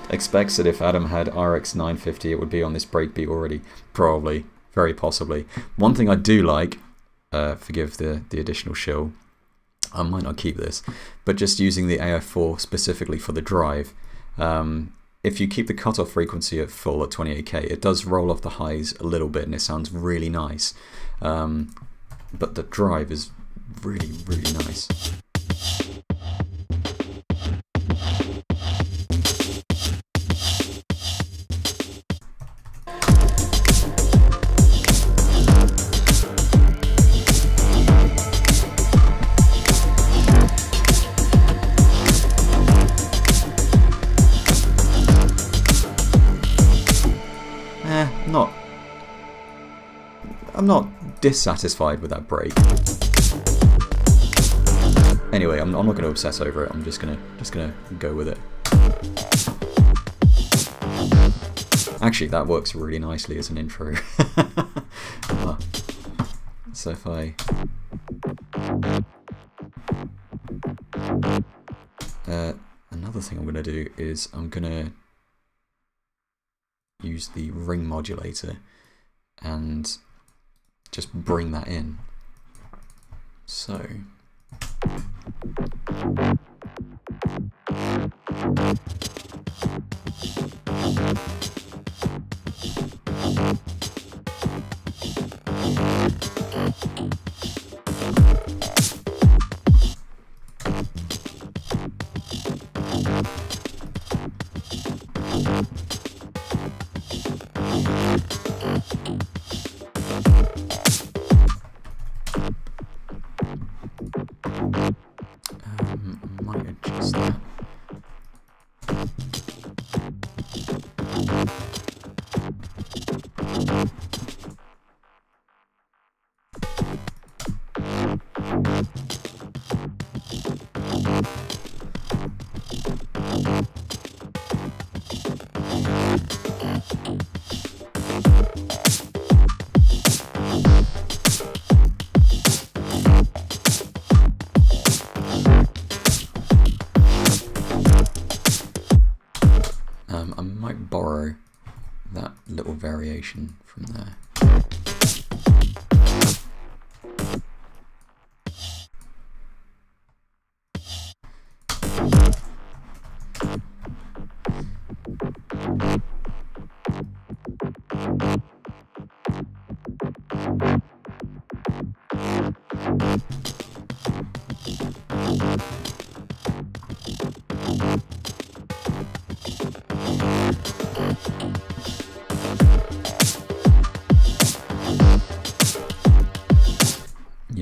Expects that if Adam had RX 950 it would be on this breakbeat already. Probably. Very possibly. One thing I do like, forgive the additional shill, I might not keep this, but just using the AF4 specifically for the drive. If you keep the cutoff frequency at full at 28k, it does roll off the highs a little bit and it sounds really nice. But the drive is really, really nice. I'm not dissatisfied with that break. Anyway, I'm not going to obsess over it. I'm just gonna go with it. Actually, that works really nicely as an intro. So if I another thing I'm going to do is I'm going to use the ring modulator and just bring that in. So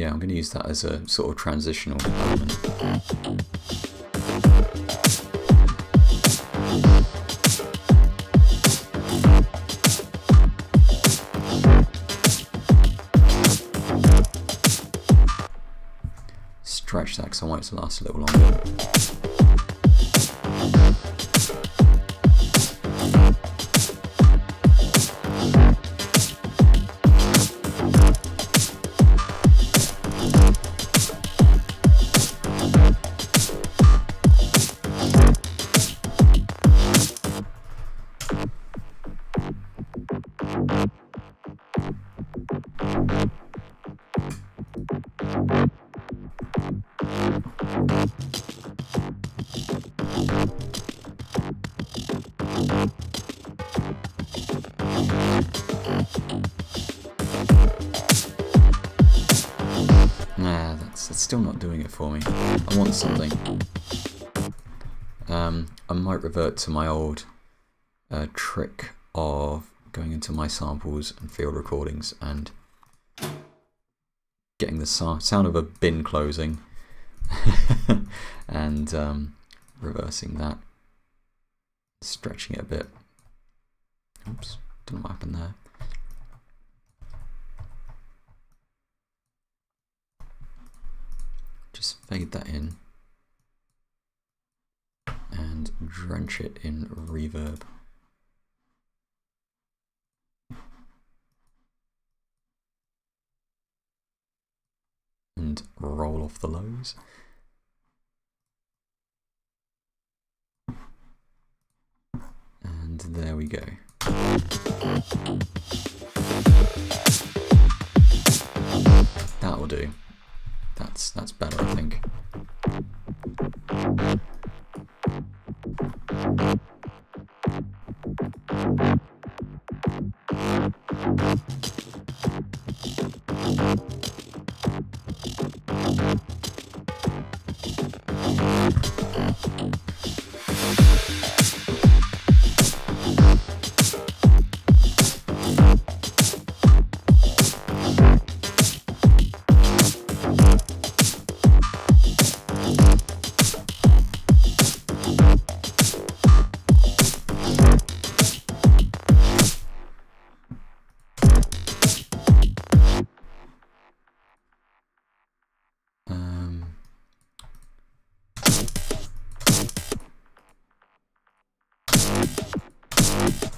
yeah, I'm going to use that as a sort of transitional element. Stretch that because I want it to last a little longer. Nah, that's still not doing it for me. I want something. I might revert to my old trick of going into my samples and field recordings and getting the sound of a bin closing and reversing that, stretching it a bit. Oops, don't know what happened there. Just fade that in and drench it in reverb. And roll off the lows. And there we go. That'll do. That's better, I think.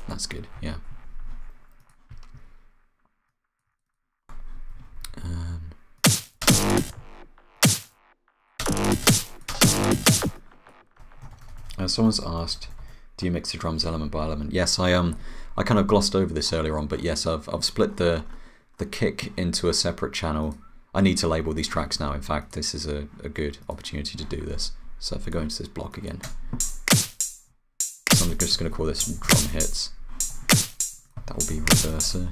That's good, yeah. Someone's asked, do you mix the drums element by element? Yes, I kind of glossed over this earlier on, but yes, I've split the kick into a separate channel. I need to label these tracks now. In fact, this is a good opportunity to do this. So if I go into this block again, so I'm just going to call this drum hits. That will be reverser.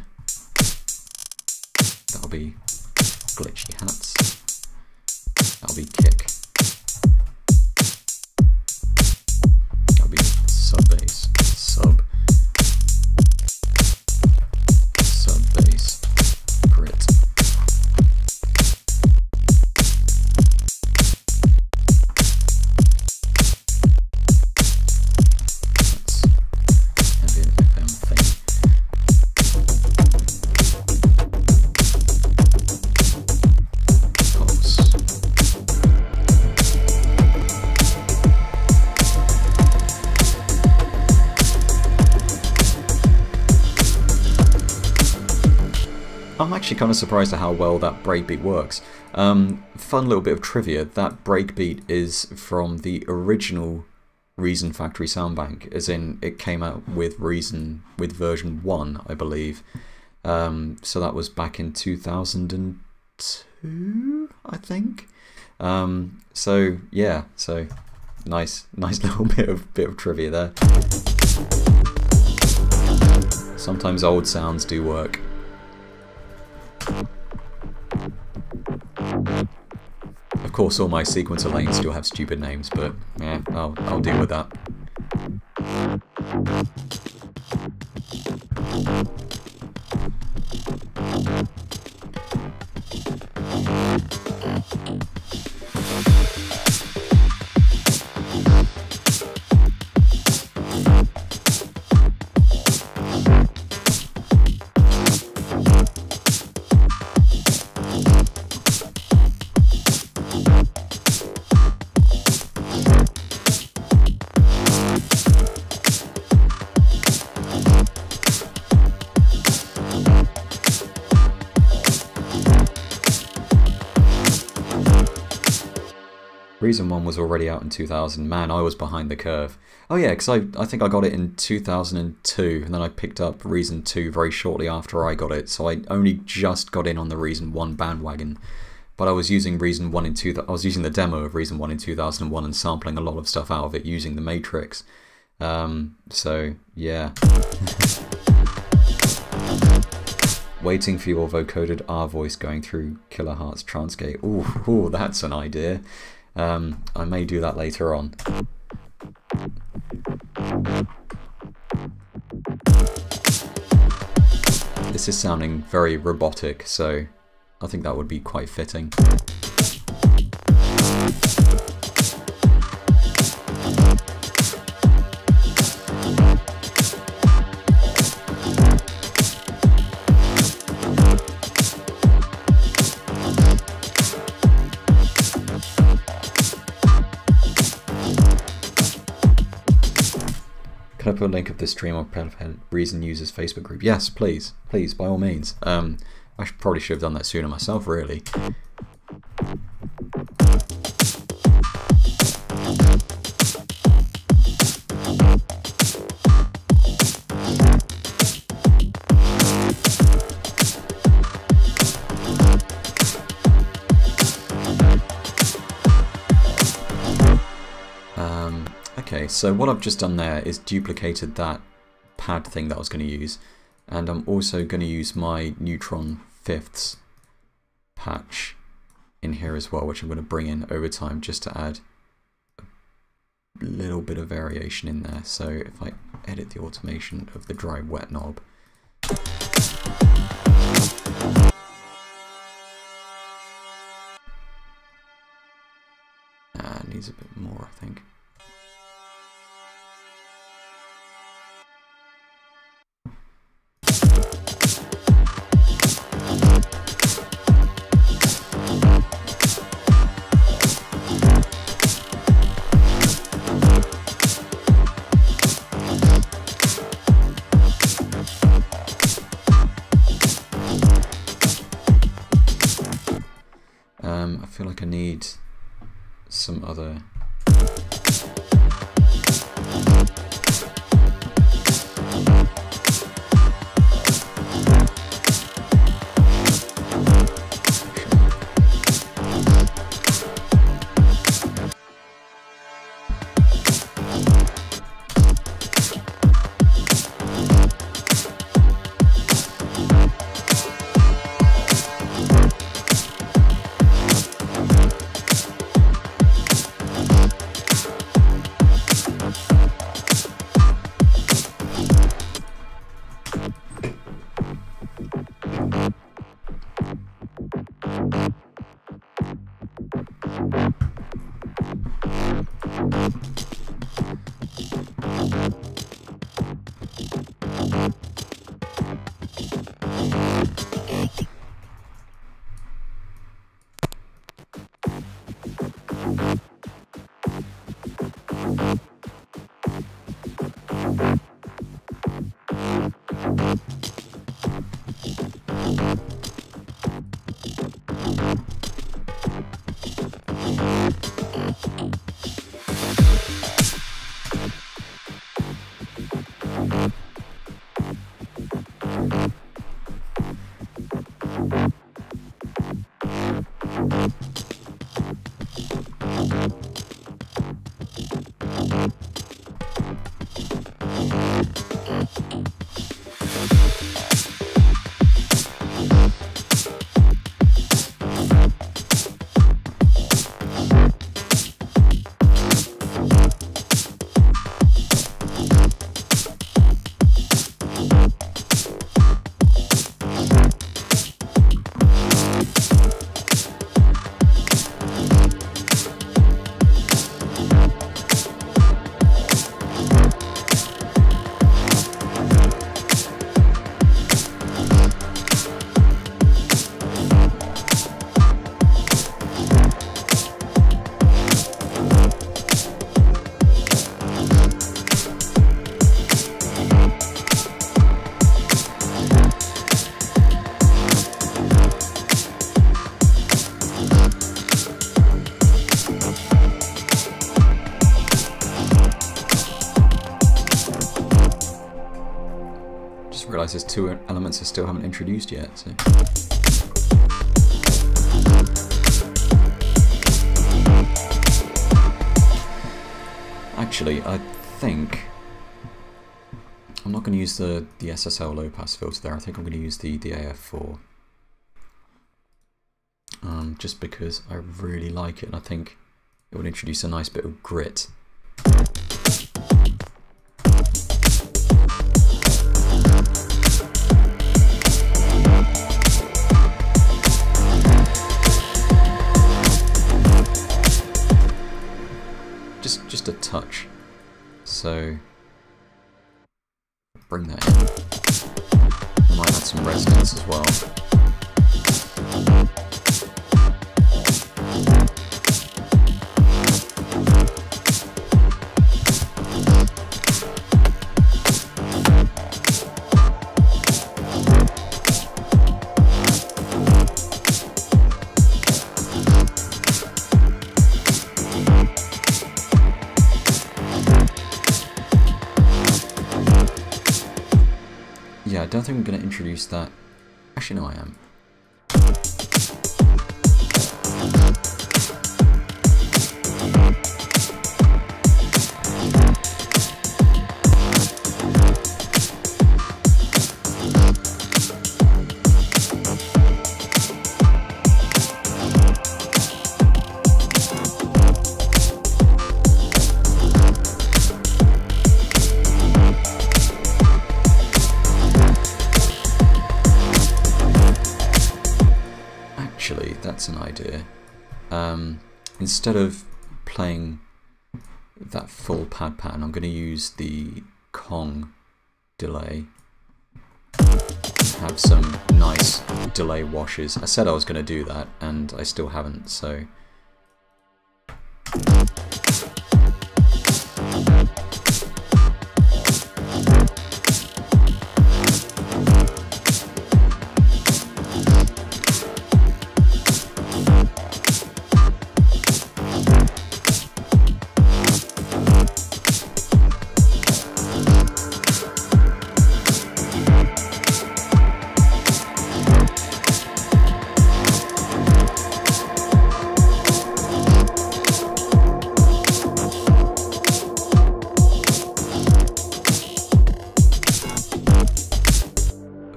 That will be glitchy hats. That will be kick. That will be sub bass, sub bass, grit. I'm actually kind of surprised at how well that breakbeat works. Fun little bit of trivia, that breakbeat is from the original Reason Factory Soundbank, as in it came out with Reason with version 1, I believe. So that was back in 2002, I think. So yeah, so nice little bit of trivia there. Sometimes old sounds do work. Of course, all my sequencer lanes still have stupid names, but yeah, I'll deal with that. Reason 1 was already out in 2000. Man, I was behind the curve. Oh yeah, because I think I got it in 2002, and then I picked up Reason 2 very shortly after I got it, so I only just got in on the Reason 1 bandwagon. But I was using Reason 1 in I was using the demo of Reason 1 in 2001 and sampling a lot of stuff out of it using the Matrix. So, yeah. Waiting for your vocoded R voice going through Kilohearts Transgate. Ooh, that's an idea. I may do that later on. This is sounding very robotic, so I think that would be quite fitting. Can I put a link of this stream on Reason Users Facebook group? Yes, please. Please, by all means. I probably should have done that sooner myself, really. Okay, so what I've just done there is duplicated that pad thing that I was going to use, and I'm also going to use my Neutron Fifths patch in here as well, which I'm going to bring in over time just to add a little bit of variation in there. So if I edit the automation of the dry wet knob, needs a bit more, I think. I feel like I need some other... realised there's 2 elements I still haven't introduced yet. So. Actually, I think I'm not going to use the SSL low pass filter there. I think I'm going to use the AF4. Just because I really like it, and I think it would introduce a nice bit of grit. Just a touch. So bring that in. I might add some resonance as well. Yeah, I don't think I'm going to introduce that. Actually, no, I am. That's an idea. Instead of playing that full pad pattern, I'm going to use the Kong delay. Have some nice delay washes. I said I was going to do that, and I still haven't, so...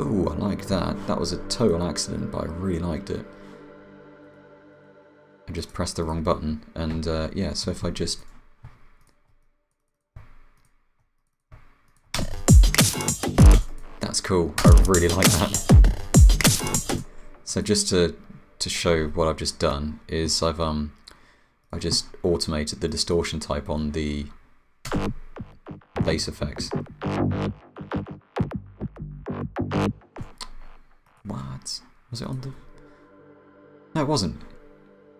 Ooh, I like that. That was a total accident, but I really liked it. I just pressed the wrong button, and yeah, so if I just... That's cool, I really like that. So just to show what I've just done, is I've just automated the distortion type on the bass effects. What? Was it on the... No, it wasn't.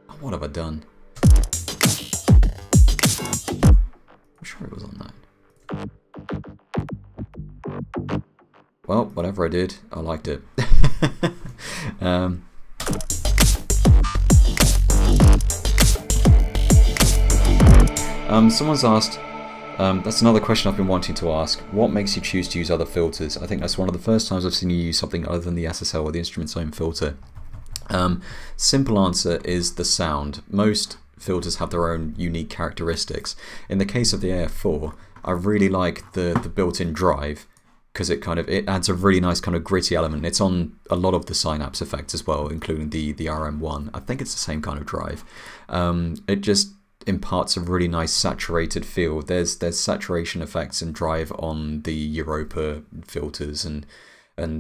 Oh, what have I done? I'm sure it was on that. Well, whatever I did, I liked it. Someone's asked, that's another question I've been wanting to ask. What makes you choose to use other filters? I think that's one of the first times I've seen you use something other than the SSL or the instrument's own filter. Simple answer is the sound. Most filters have their own unique characteristics. In the case of the AF4, I really like the built-in drive, because it adds a really nice kind of gritty element. It's on a lot of the Synapse effects as well, including the RM1. I think it's the same kind of drive. It just imparts a really nice saturated feel. There's saturation effects and drive on the Europa filters and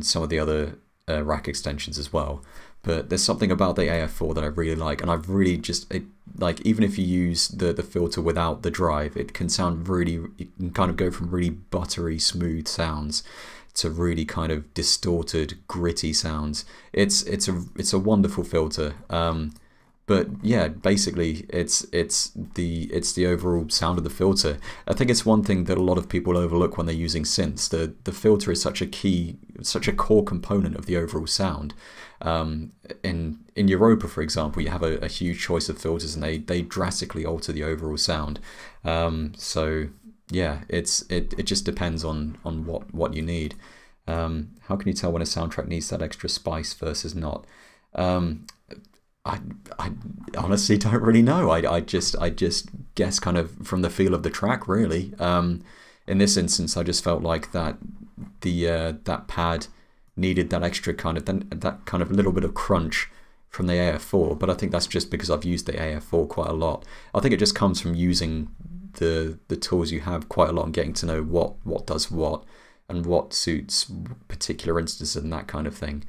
some of the other rack extensions as well. But there's something about the AF4 that I really like, and I've really just like, even if you use the filter without the drive, it can sound really, it can kind of go from really buttery smooth sounds to really kind of distorted gritty sounds. It's a wonderful filter. But yeah, basically it's the overall sound of the filter. I think it's one thing that a lot of people overlook when they're using synths. The filter is such a core component of the overall sound. In Europa, for example, you have a huge choice of filters, and they drastically alter the overall sound. So yeah, it just depends on what you need. How can you tell when a soundtrack needs that extra spice versus not? I honestly don't really know. I just guess kind of from the feel of the track, really. In this instance, I just felt like that that pad needed that extra kind of that kind of little bit of crunch from the AF4, but I think that's just because I've used the AF4 quite a lot. I think it just comes from using the tools you have quite a lot and getting to know what does what and what suits particular instances and that kind of thing.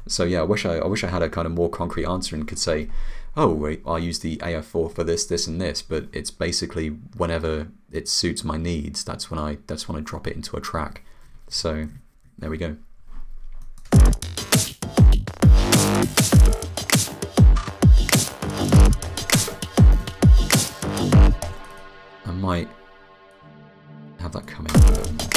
So yeah, I wish I had a kind of more concrete answer and could say, oh wait, I use the AF4 for this, this, and this. But it's basically whenever it suits my needs, that's when I drop it into a track. So there we go. I might have that coming a little more.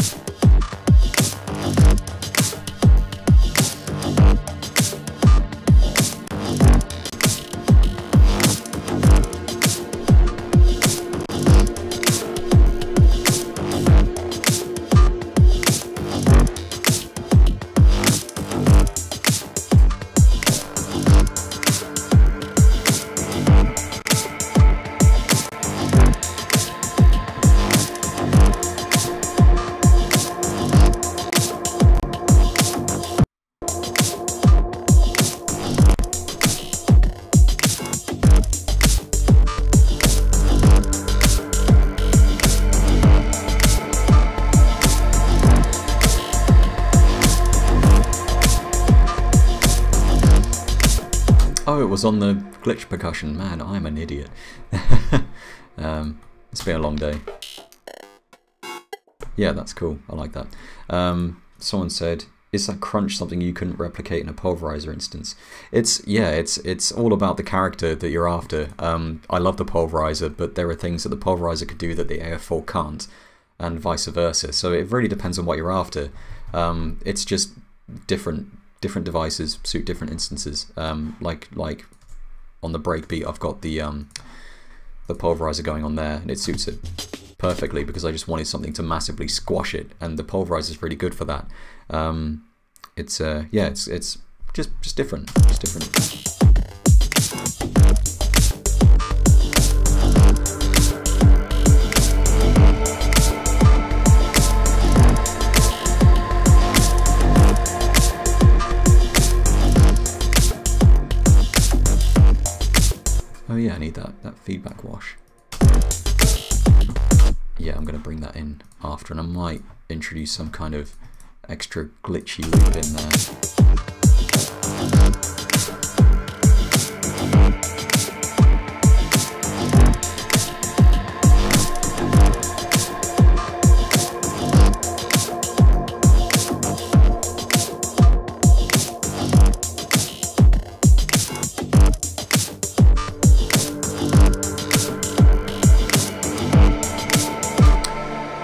Oh, it was on the glitch percussion. Man, I'm an idiot. It's been a long day. Yeah, that's cool. I like that. Someone said, is that crunch something you couldn't replicate in a pulverizer instance? It's all about the character that you're after. I love the pulverizer, but there are things that the pulverizer could do that the AF4 can't, and vice versa. So it really depends on what you're after. It's just different devices suit different instances. Like on the breakbeat, I've got the pulverizer going on there, and it suits it perfectly because I just wanted something to massively squash it, and the pulverizer is really good for that. It's just different. It's different. Oh yeah, I need that feedback wash. Yeah, I'm going to bring that in after, and I might introduce some kind of extra glitchy loop in there.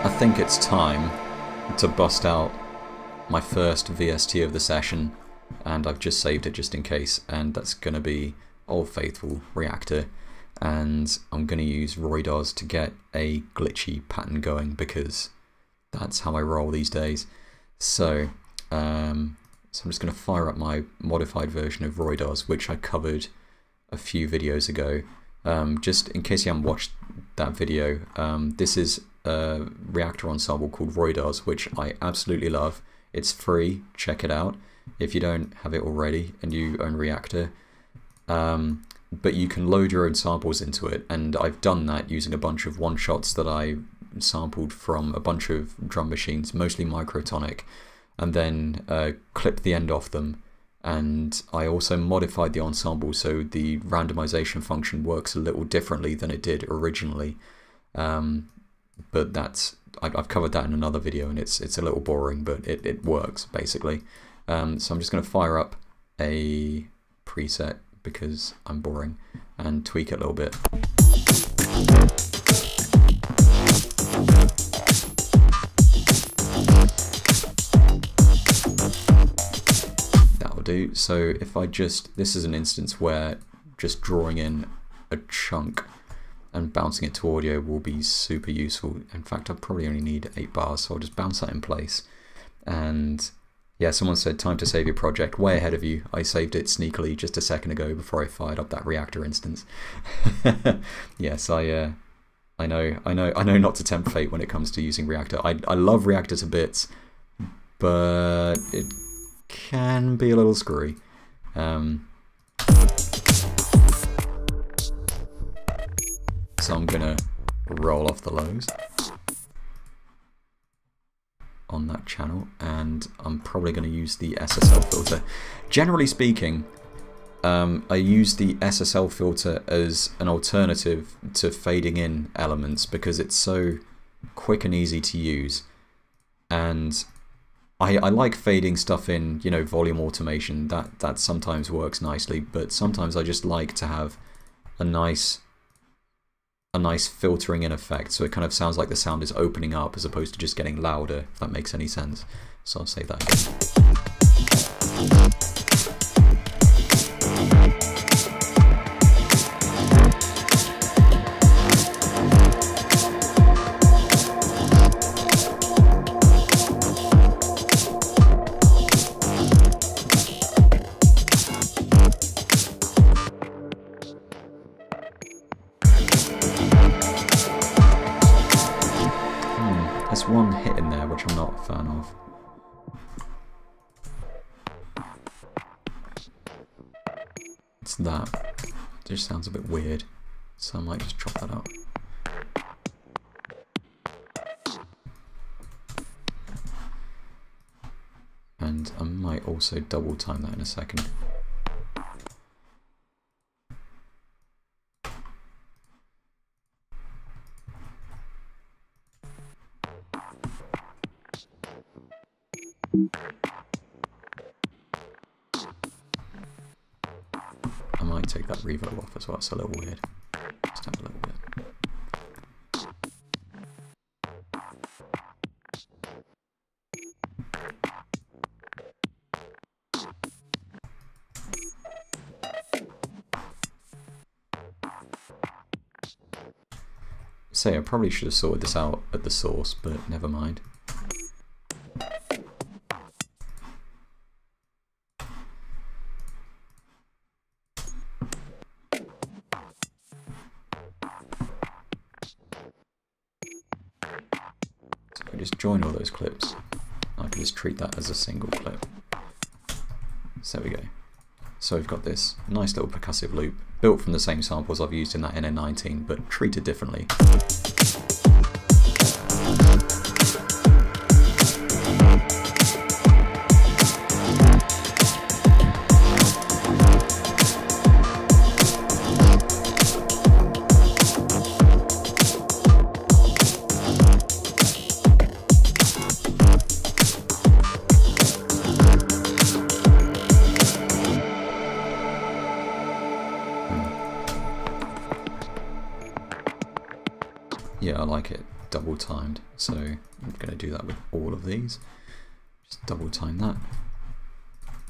I think it's time to bust out my first VST of the session, and I've just saved it just in case, and that's going to be Old Faithful Reactor, and I'm going to use Roidos to get a glitchy pattern going because that's how I roll these days. So I'm just going to fire up my modified version of Roidos, which I covered a few videos ago. Just in case you haven't watched that video, this is a reactor ensemble called Roidos, which I absolutely love. It's free, check it out if you don't have it already and you own Reactor. But you can load your own samples into it, and I've done that using a bunch of one-shots that I sampled from a bunch of drum machines, mostly Microtonic, and then clipped the end off them. And I also modified the ensemble so the randomization function works a little differently than it did originally. But I've covered that in another video, and it's a little boring, but it works basically. So I'm just going to fire up a preset because I'm boring and tweak it a little bit. That'll do. So if I this is an instance where just drawing in a chunk and bouncing it to audio will be super useful. In fact, I probably only need 8 bars, so I'll just bounce that in place. And yeah, someone said, time to save your project. Way ahead of you. I saved it sneakily just a second ago before I fired up that reactor instance. Yes, I know not to tempt fate when it comes to using reactor. I love reactor to bits, but it can be a little screwy. So I'm gonna roll off the lows on that channel, and I'm probably going to use the SSL filter. Generally speaking, I use the SSL filter as an alternative to fading in elements because it's so quick and easy to use, and I like fading stuff in, you know, volume automation. That sometimes works nicely, but sometimes I just like to have a nice filtering in effect, so it kind of sounds like the sound is opening up as opposed to just getting louder, if that makes any sense. So I'll say that again. There's one hit in there which I'm not a fan of. It's that. It just sounds a bit weird, so I might just chop that out. And I might also double time that in a second. I might take that reverb off as well, it's a little weird. Just have a little bit. So I probably should have sorted this out at the source, but never mind. Just join all those clips. I can just treat that as a single clip. So there we go. So we've got this nice little percussive loop built from the same samples I've used in that NN19, but treated differently. Yeah, I like it double timed, so I'm going to do that with all of these. Just double time that.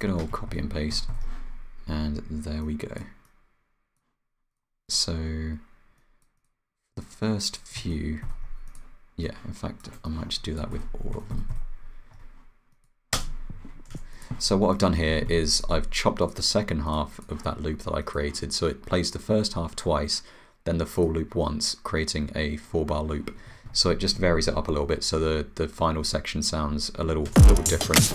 Good old copy and paste, and there we go. So the first few, yeah, in fact I might just do that with all of them. So what I've done here is I've chopped off the second half of that loop that I created, so it plays the first half twice, then the full loop once, creating a 4-bar loop. So it just varies it up a little bit, so the final section sounds a little different.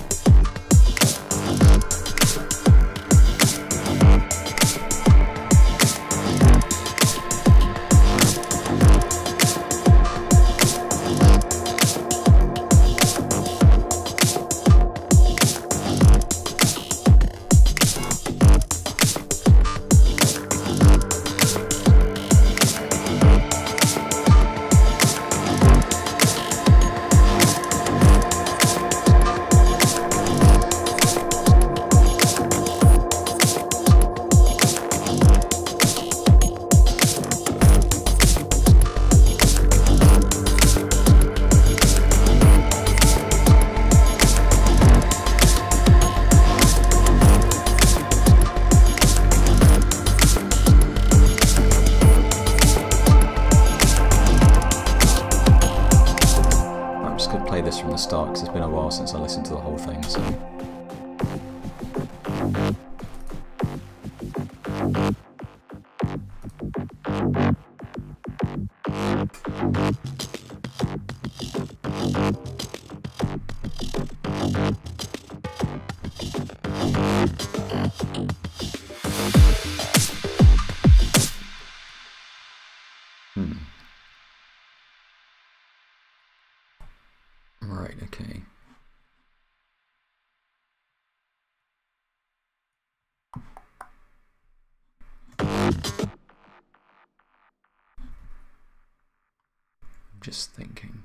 just thinking.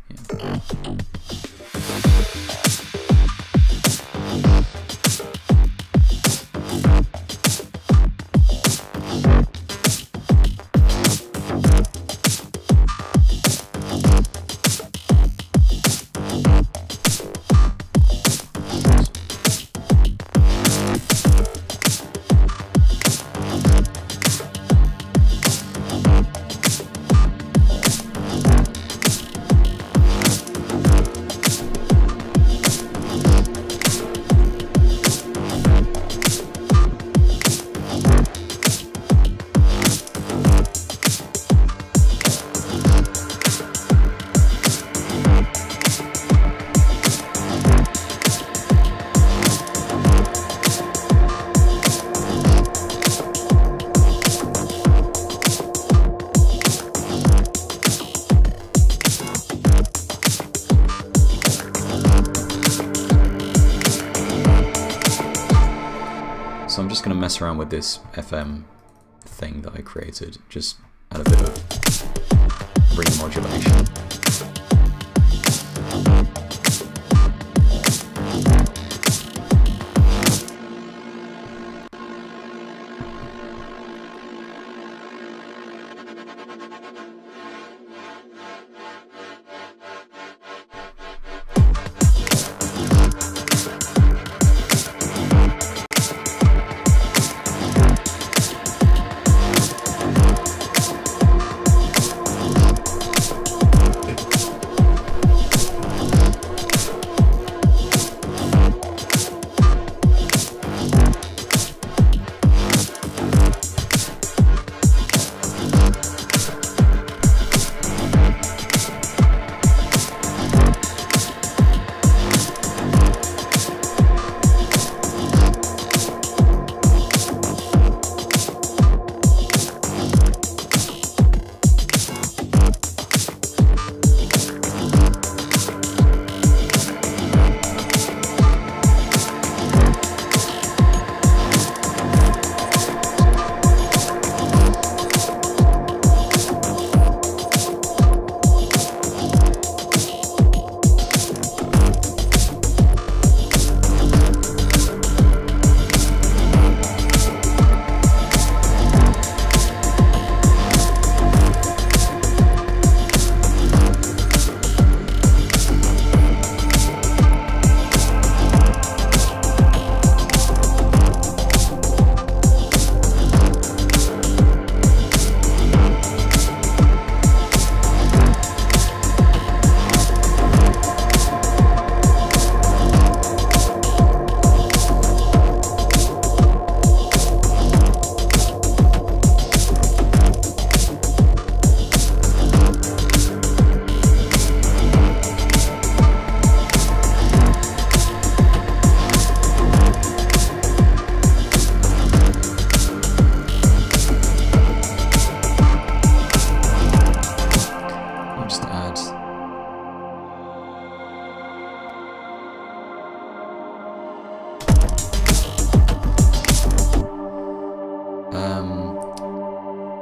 Yeah. So I'm just going to mess around with this FM thing that I created, just add a bit of remodulation.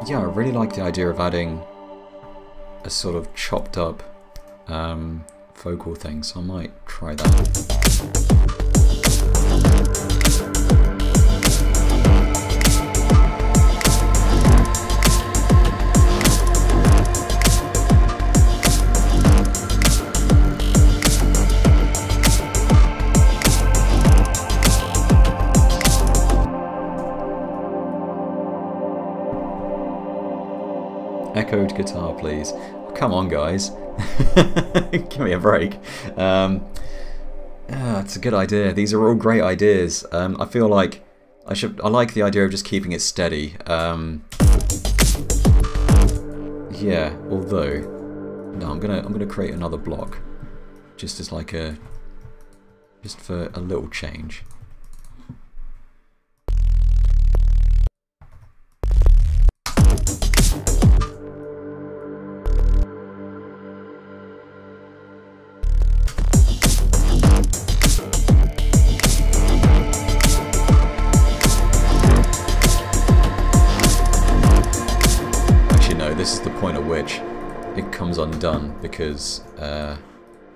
Yeah, I really like the idea of adding a sort of chopped up vocal thing, so I might try that. Echoed guitar, please. Oh, come on, guys. Give me a break. It's a good idea. These are all great ideas. I feel like I like the idea of just keeping it steady. Yeah, although no, I'm gonna create another block just as like just for a little change. This is the point at which it comes undone because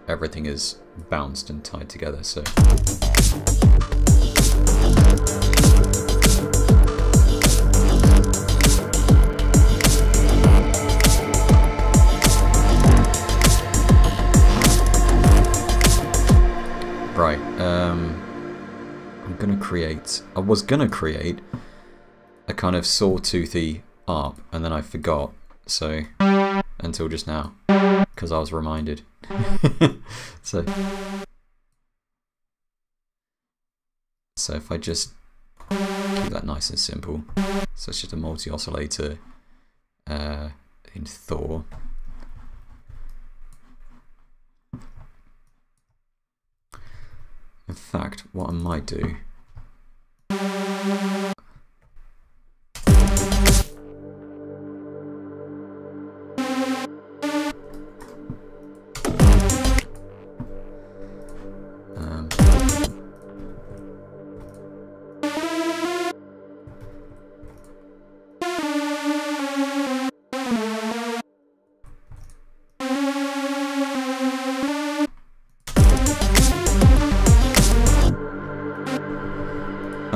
everything is bounced and tied together. So. Right, I was gonna create a kind of sawtoothy ARP, and then I forgot, so, until just now, because I was reminded. so if I just keep that nice and simple, so it's just a multi-oscillator in Thor. In fact, what I might do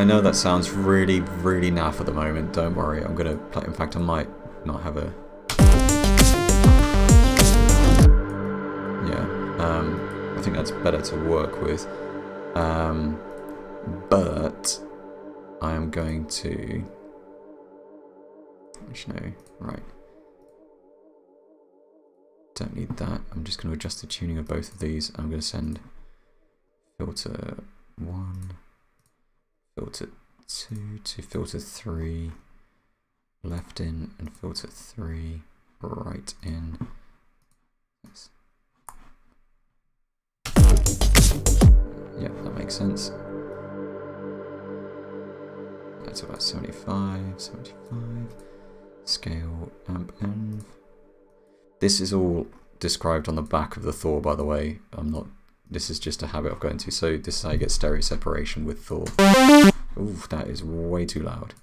I know that sounds really, really naff at the moment, don't worry, I'm gonna play. In fact, I might not have a... Yeah, I think that's better to work with. But I am going to... Actually, no, right. Don't need that. I'm just going to adjust the tuning of both of these. I'm going to send filter 1, filter 2 to filter 3, left in, and filter 3, right in. Yep, that makes sense. That's about 75, 75. Scale, amp, env. This is all described on the back of the Thor, by the way. This is just a habit I've got into. So this is how you get stereo separation with Thor. Ooh, that is way too loud.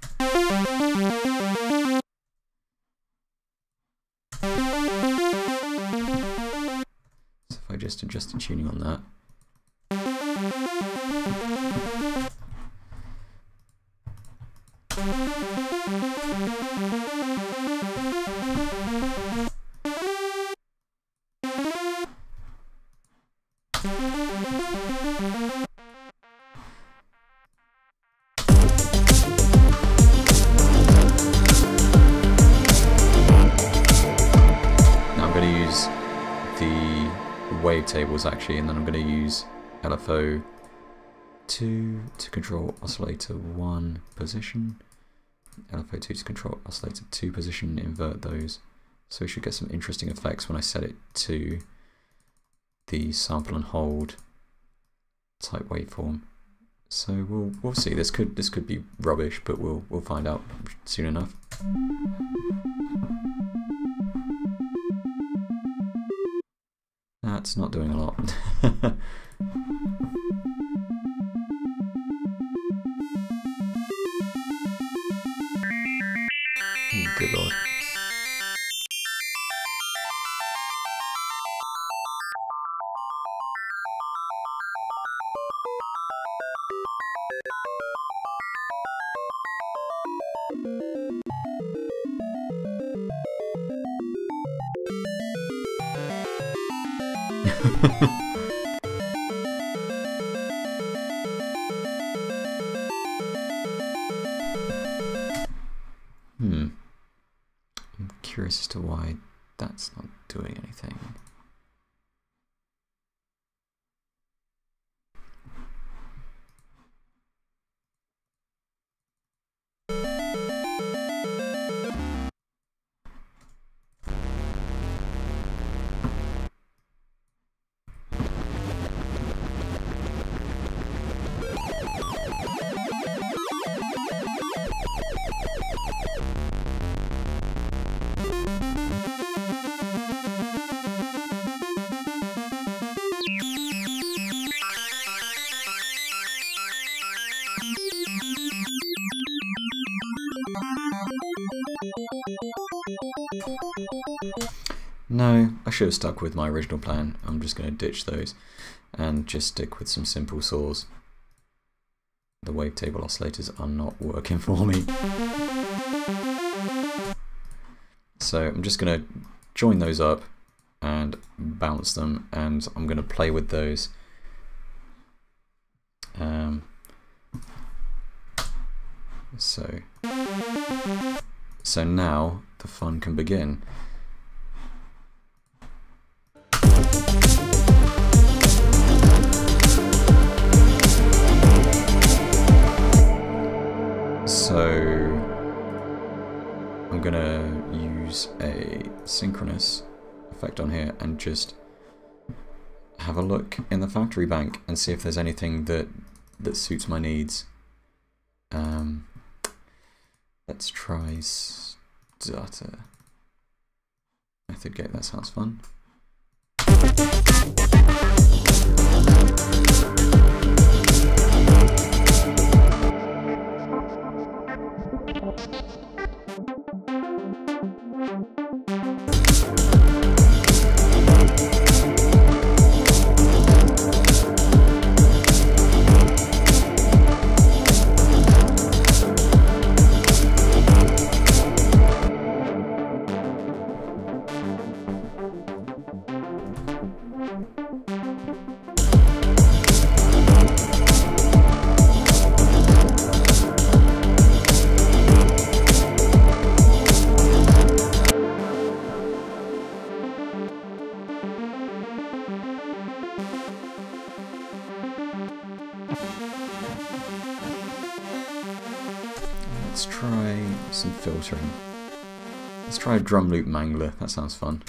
So if I just adjust the tuning on that. Tables actually, and then I'm going to use LFO 2 to control oscillator 1 position, LFO 2 to control oscillator 2 position, invert those, so we should get some interesting effects when I set it to the sample and hold type waveform. So we'll see. This could be rubbish, but we'll find out soon enough. That's not doing a lot. Oh, good lord. I'm curious as to why that's not doing anything. I should have stuck with my original plan. I'm just going to ditch those and just stick with some simple saws. The wavetable oscillators are not working for me. So I'm just going to join those up and bounce them, and I'm going to play with those. So now the fun can begin. So I'm gonna use a synchronous effect on here and just have a look in the factory bank and see if there's anything that suits my needs. Let's try stutter. Method gate, that sounds fun. Let's try some filtering. Let's try a drum loop mangler, that sounds fun.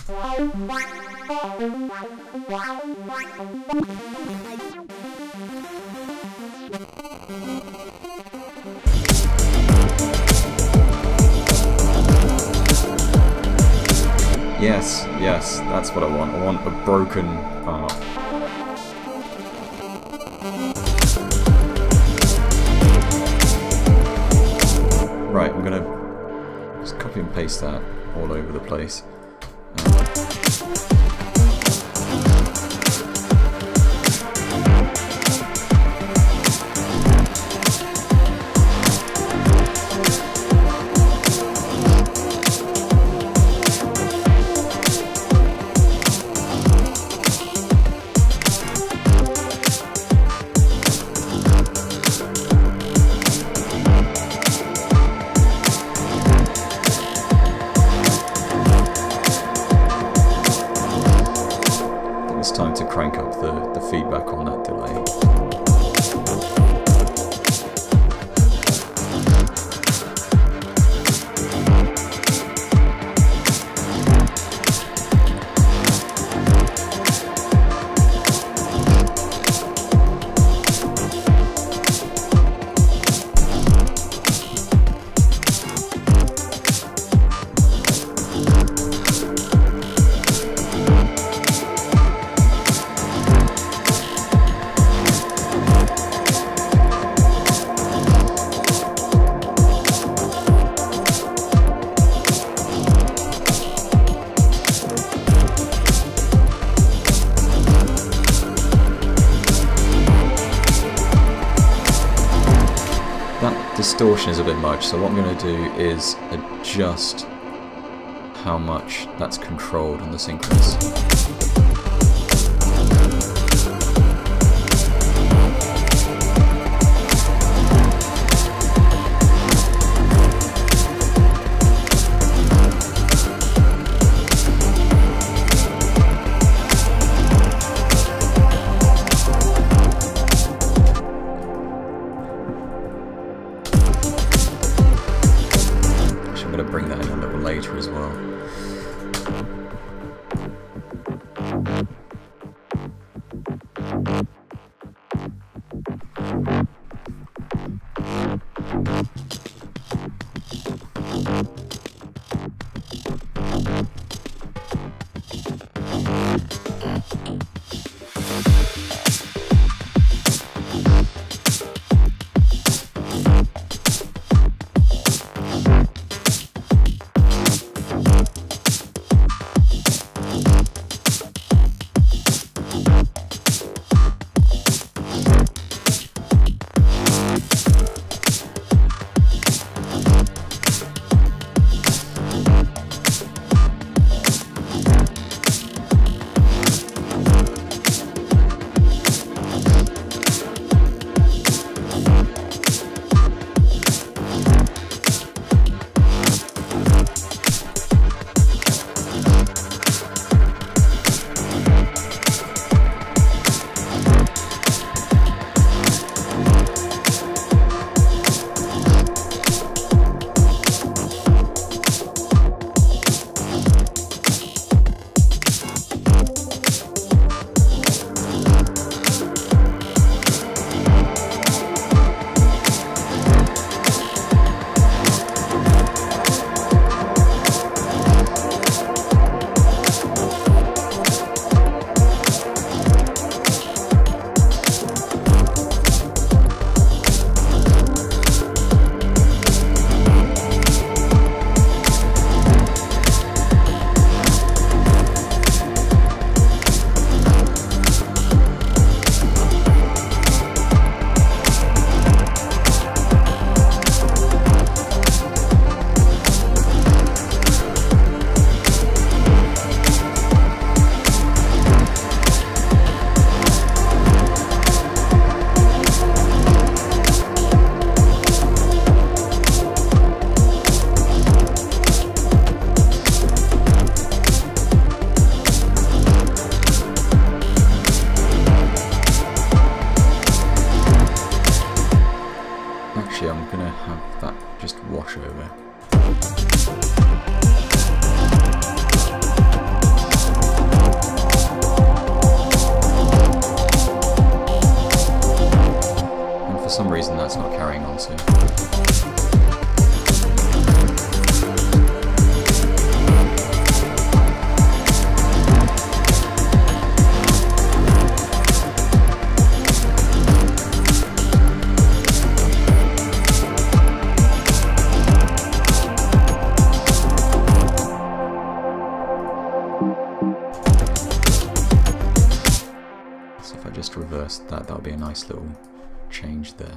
Yes, yes, that's what I want. I want a broken part. Right, I'm gonna just copy and paste that all over the place. It's time to crank up the feedback on that delay. Distortion is a bit much, so what I'm going to do is adjust how much that's controlled on the synchronous. Bring that in a little later as well. Actually, I'm gonna have that just wash over. And for some reason that's not carrying on, so... reverse that, that'll be a nice little change there.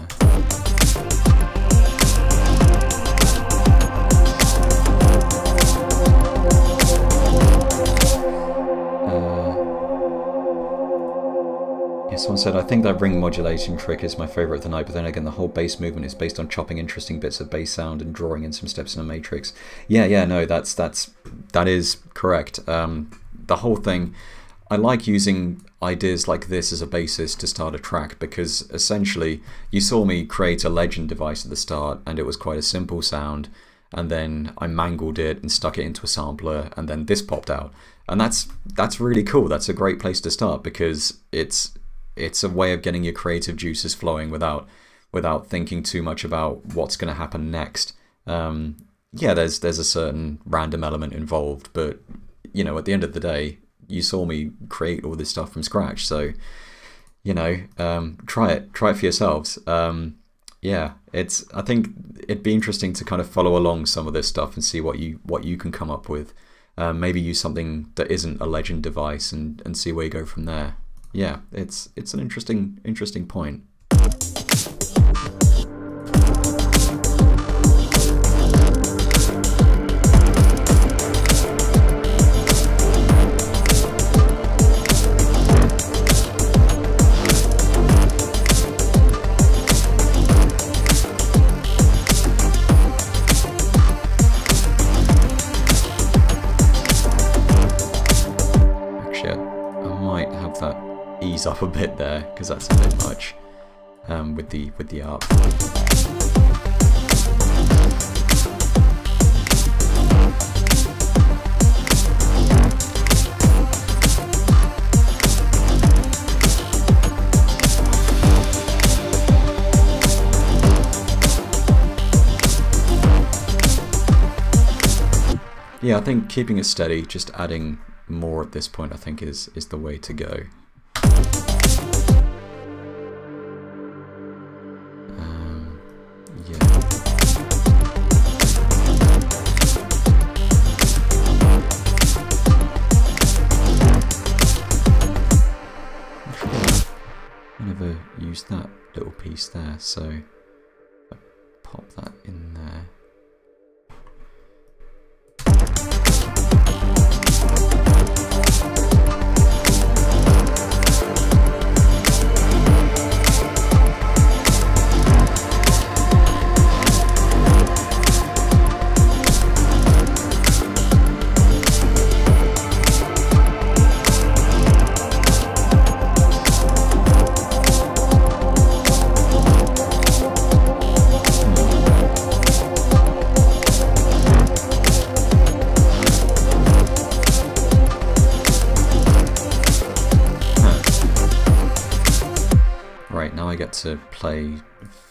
Yeah, someone said, I think that ring modulation trick is my favourite of the night, but then again the whole bass movement is based on chopping interesting bits of bass sound and drawing in some steps in a matrix. Yeah, no, that is correct. The whole thing, I like using ideas like this as a basis to start a track, because essentially you saw me create a legend device at the start and it was quite a simple sound, and then I mangled it and stuck it into a sampler, and then this popped out, and that's really cool. That's a great place to start, because it's a way of getting your creative juices flowing without thinking too much about what's going to happen next. Yeah, there's a certain random element involved, but you know, at the end of the day, you saw me create all this stuff from scratch, so you know, try it for yourselves. Yeah, I think it'd be interesting to kind of follow along some of this stuff and see what you can come up with. Maybe use something that isn't a legend device and see where you go from there. Yeah, it's an interesting point. Up a bit there, because that's a bit much with the ARP. Yeah, I think keeping it steady, just adding more at this point, I think is the way to go. Use that little piece there, so I pop that in there. To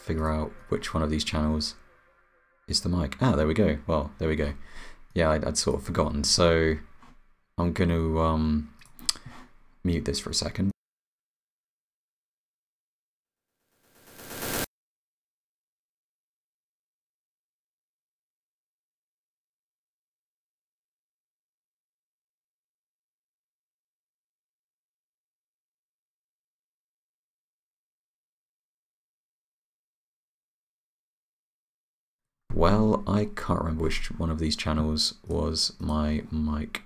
figure out which one of these channels is the mic. Ah, there we go. Well, there we go. Yeah, I'd sort of forgotten. So I'm going to mute this for a second. Well, I can't remember which one of these channels was my mic,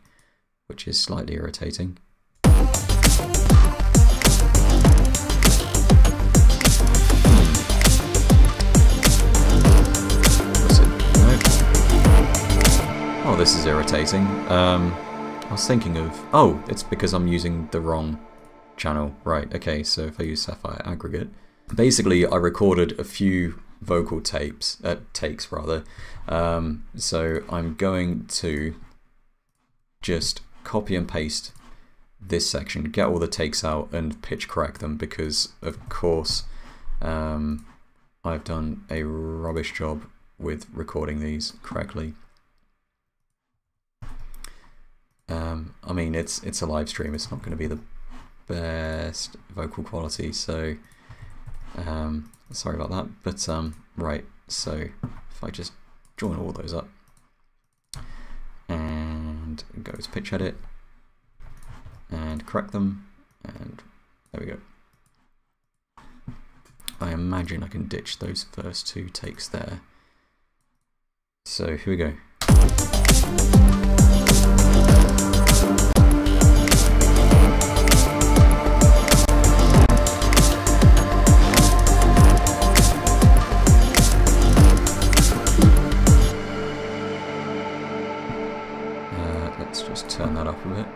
which is slightly irritating. Was it? No. Oh, this is irritating. I was thinking of... Oh, it's because I'm using the wrong channel. Right, okay, so if I use Sapphire Aggregate... Basically, I recorded a few vocal takes rather. So I'm going to just copy and paste this section, get all the takes out and pitch correct them, because of course I've done a rubbish job with recording these correctly. I mean, it's a live stream, it's not going to be the best vocal quality, so sorry about that, but right, so if I just join all those up and go to pitch edit and correct them, and there we go. I imagine I can ditch those first two takes there. So here we go. Let's just turn that up a bit.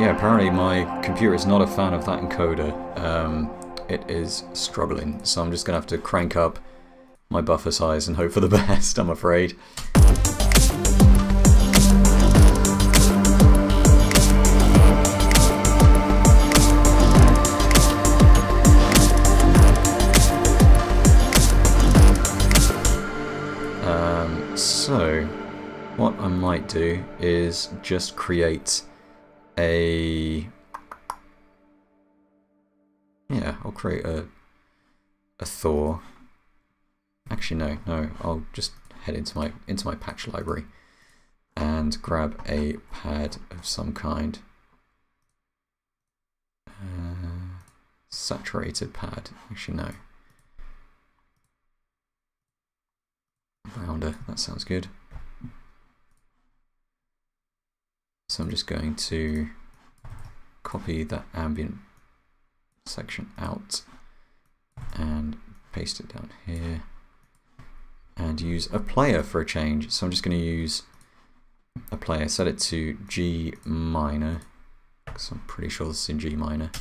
Apparently my computer is not a fan of that encoder. It is struggling, so I'm just going to have to crank up my buffer size and hope for the best, I'm afraid. So what I might do is just create I'll create a Thor. Actually no, I'll just head into my patch library and grab a pad of some kind. Saturated pad, actually no. Rounder, that sounds good. So I'm just going to copy that ambient section out and paste it down here and use a player for a change. So I'm just going to use a player, set it to G minor, because I'm pretty sure this is in G minor.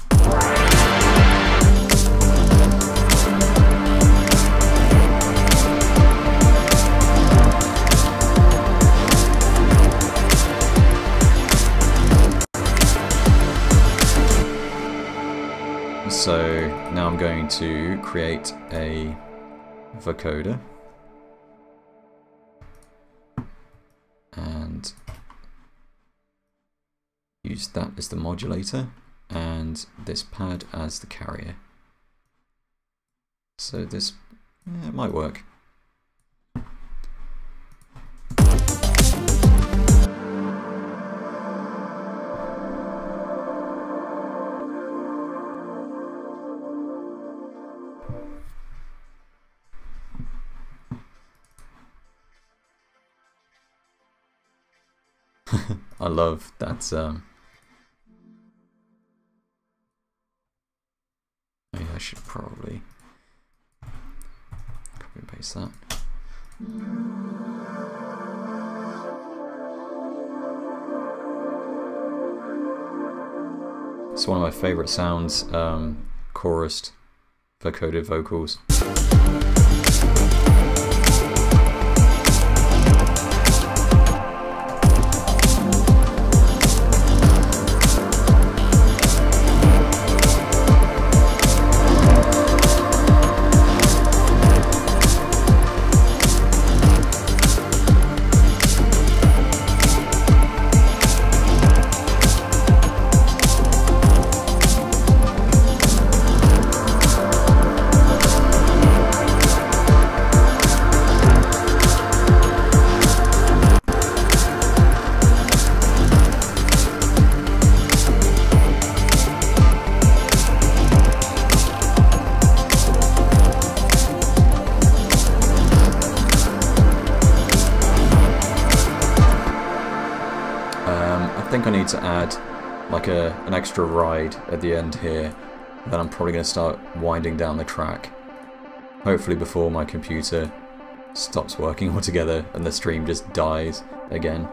So now I'm going to create a vocoder and use that as the modulator and this pad as the carrier. So this it might work. I love that. Oh yeah, I should probably copy and paste that. It's one of my favorite sounds, chorused, vocoded vocals. need to add like an extra ride at the end here. Then I'm probably going to start winding down the track. Hopefully before my computer stops working altogether and the stream just dies again.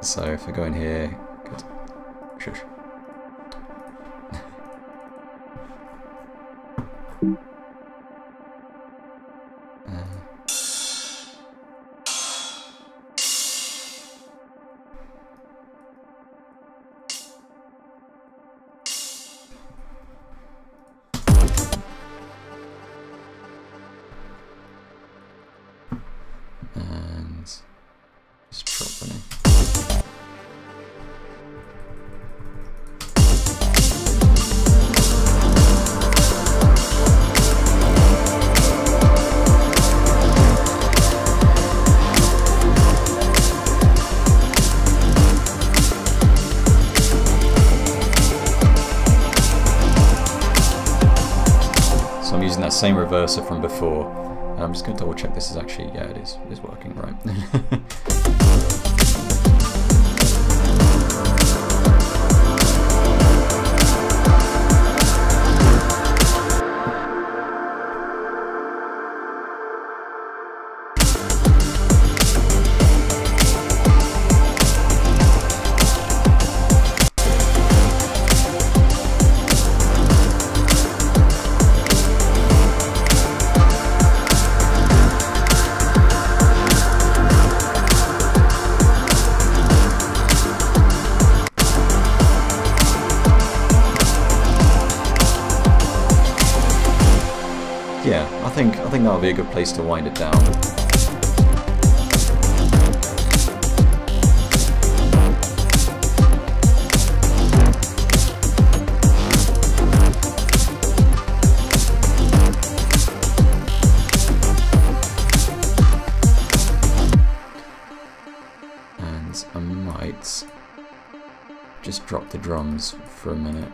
So if I go in here, good. Shush. Same reverser from before. I'm just going to double check this is actually, yeah, it is working right. I think that'll be a good place to wind it down. And I might just drop the drums for a minute.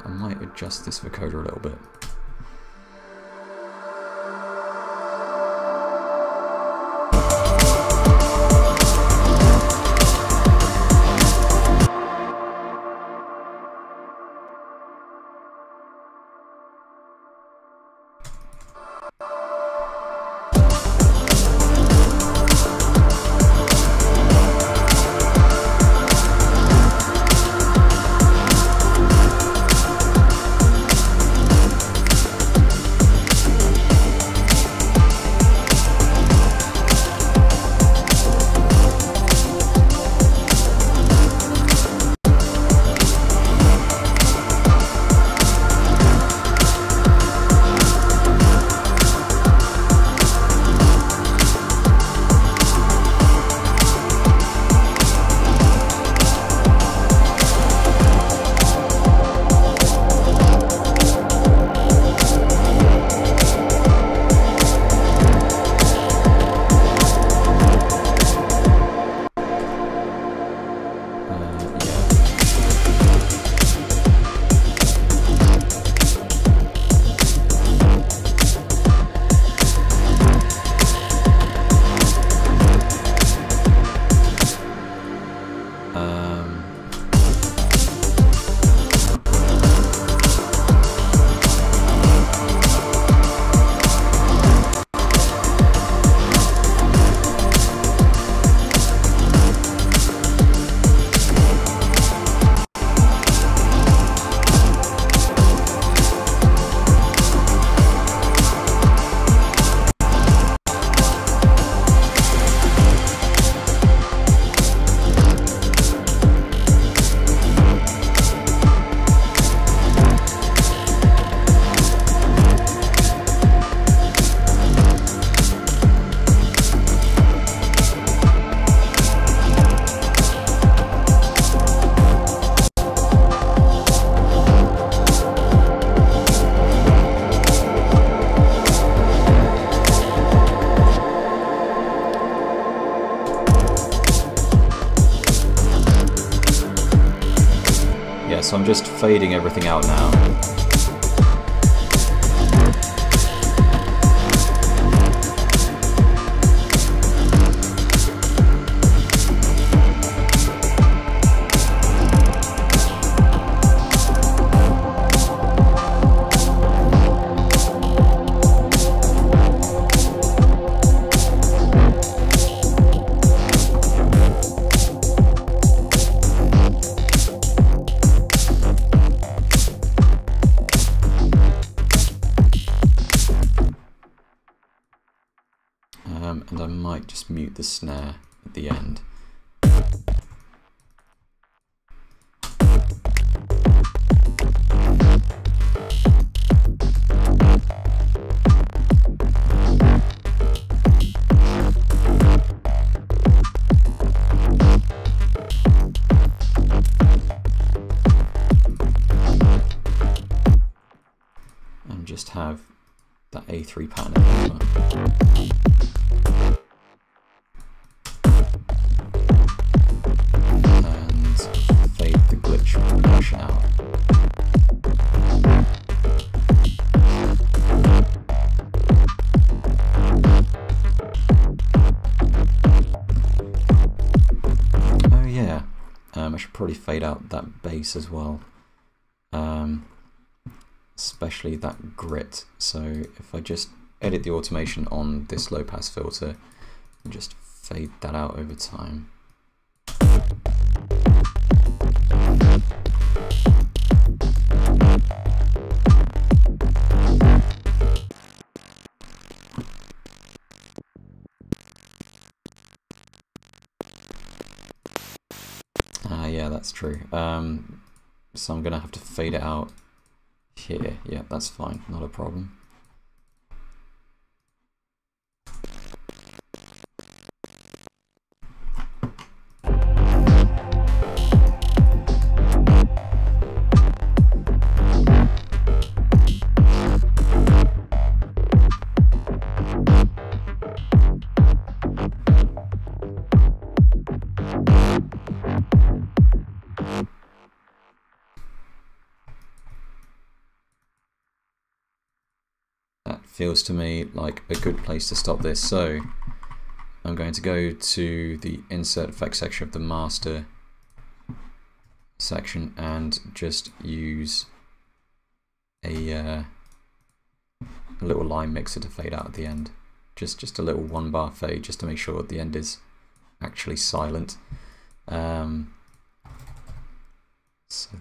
I might adjust this vocoder a little bit. So I'm just fading everything out now. And I might just mute the snare at the end. And just have that A3 pattern over. Out. Oh yeah, I should probably fade out that bass as well, especially that grit. So if I just edit the automation on this low pass filter and just fade that out over time. Yeah, that's true. So I'm gonna have to fade it out here. Yeah, that's fine, not a problem. Feels to me like a good place to stop this. So I'm going to go to the insert effects section of the master section and just use a little line mixer to fade out at the end. Just a little 1 bar fade, just to make sure at the end is actually silent. So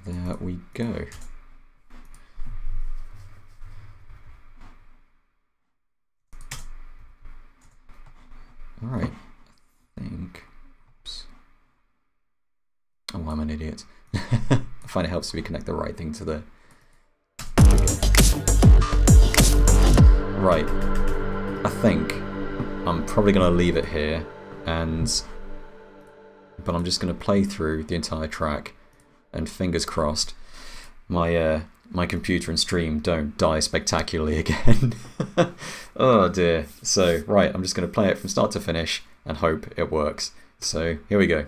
there we go. Alright, I think, oops. Oh, I'm an idiot. I find it helps if we connect the right thing to the... Right, I think I'm probably going to leave it here, but I'm just going to play through the entire track, and fingers crossed, my computer and stream don't die spectacularly again. Oh dear. So, right, I'm just going to play it from start to finish and hope it works. So, here we go.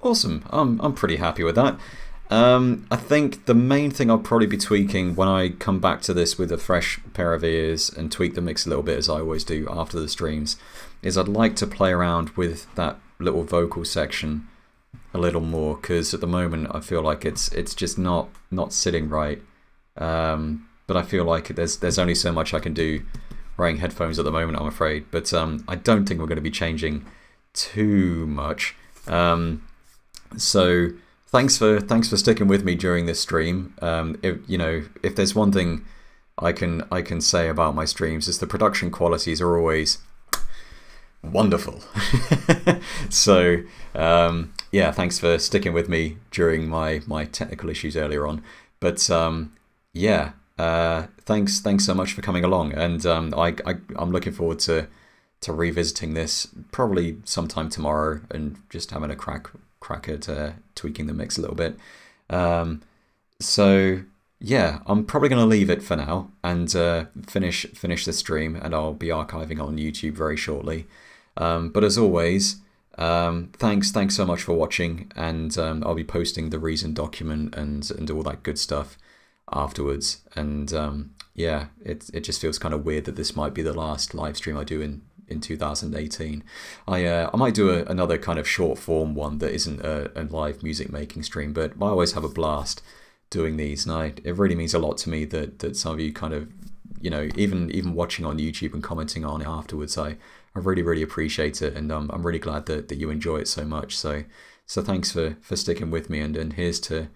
Awesome. I'm pretty happy with that. I think the main thing I'll probably be tweaking when I come back to this with a fresh pair of ears and tweak the mix a little bit, as I always do after the streams, is I'd like to play around with that little vocal section a little more, because at the moment I feel like it's just not sitting right. But I feel like there's only so much I can do wearing headphones at the moment, I'm afraid. But I don't think we're going to be changing too much. So thanks for sticking with me during this stream. If there's one thing I can say about my streams, is the production qualities are always wonderful. So yeah, thanks for sticking with me during my technical issues earlier on. But yeah, thanks so much for coming along, and I'm looking forward to revisiting this probably sometime tomorrow and just having a crack at tweaking the mix a little bit. So yeah, I'm probably going to leave it for now and finish the stream, and I'll be archiving on YouTube very shortly. But as always, thanks so much for watching, and I'll be posting the Reason document and all that good stuff afterwards. And yeah, it just feels kind of weird that this might be the last live stream I do in 2018. I might do another kind of short form one that isn't a live music making stream, but I always have a blast doing these, and it really means a lot to me that some of you kind of, even watching on YouTube and commenting on it afterwards. I really appreciate it, and I'm really glad that you enjoy it so much. So thanks for sticking with me, and here's to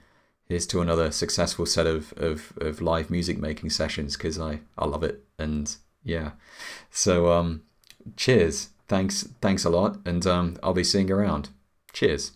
another successful set of live music making sessions, because I love it. And yeah, so cheers, thanks a lot, and I'll be seeing you around. Cheers.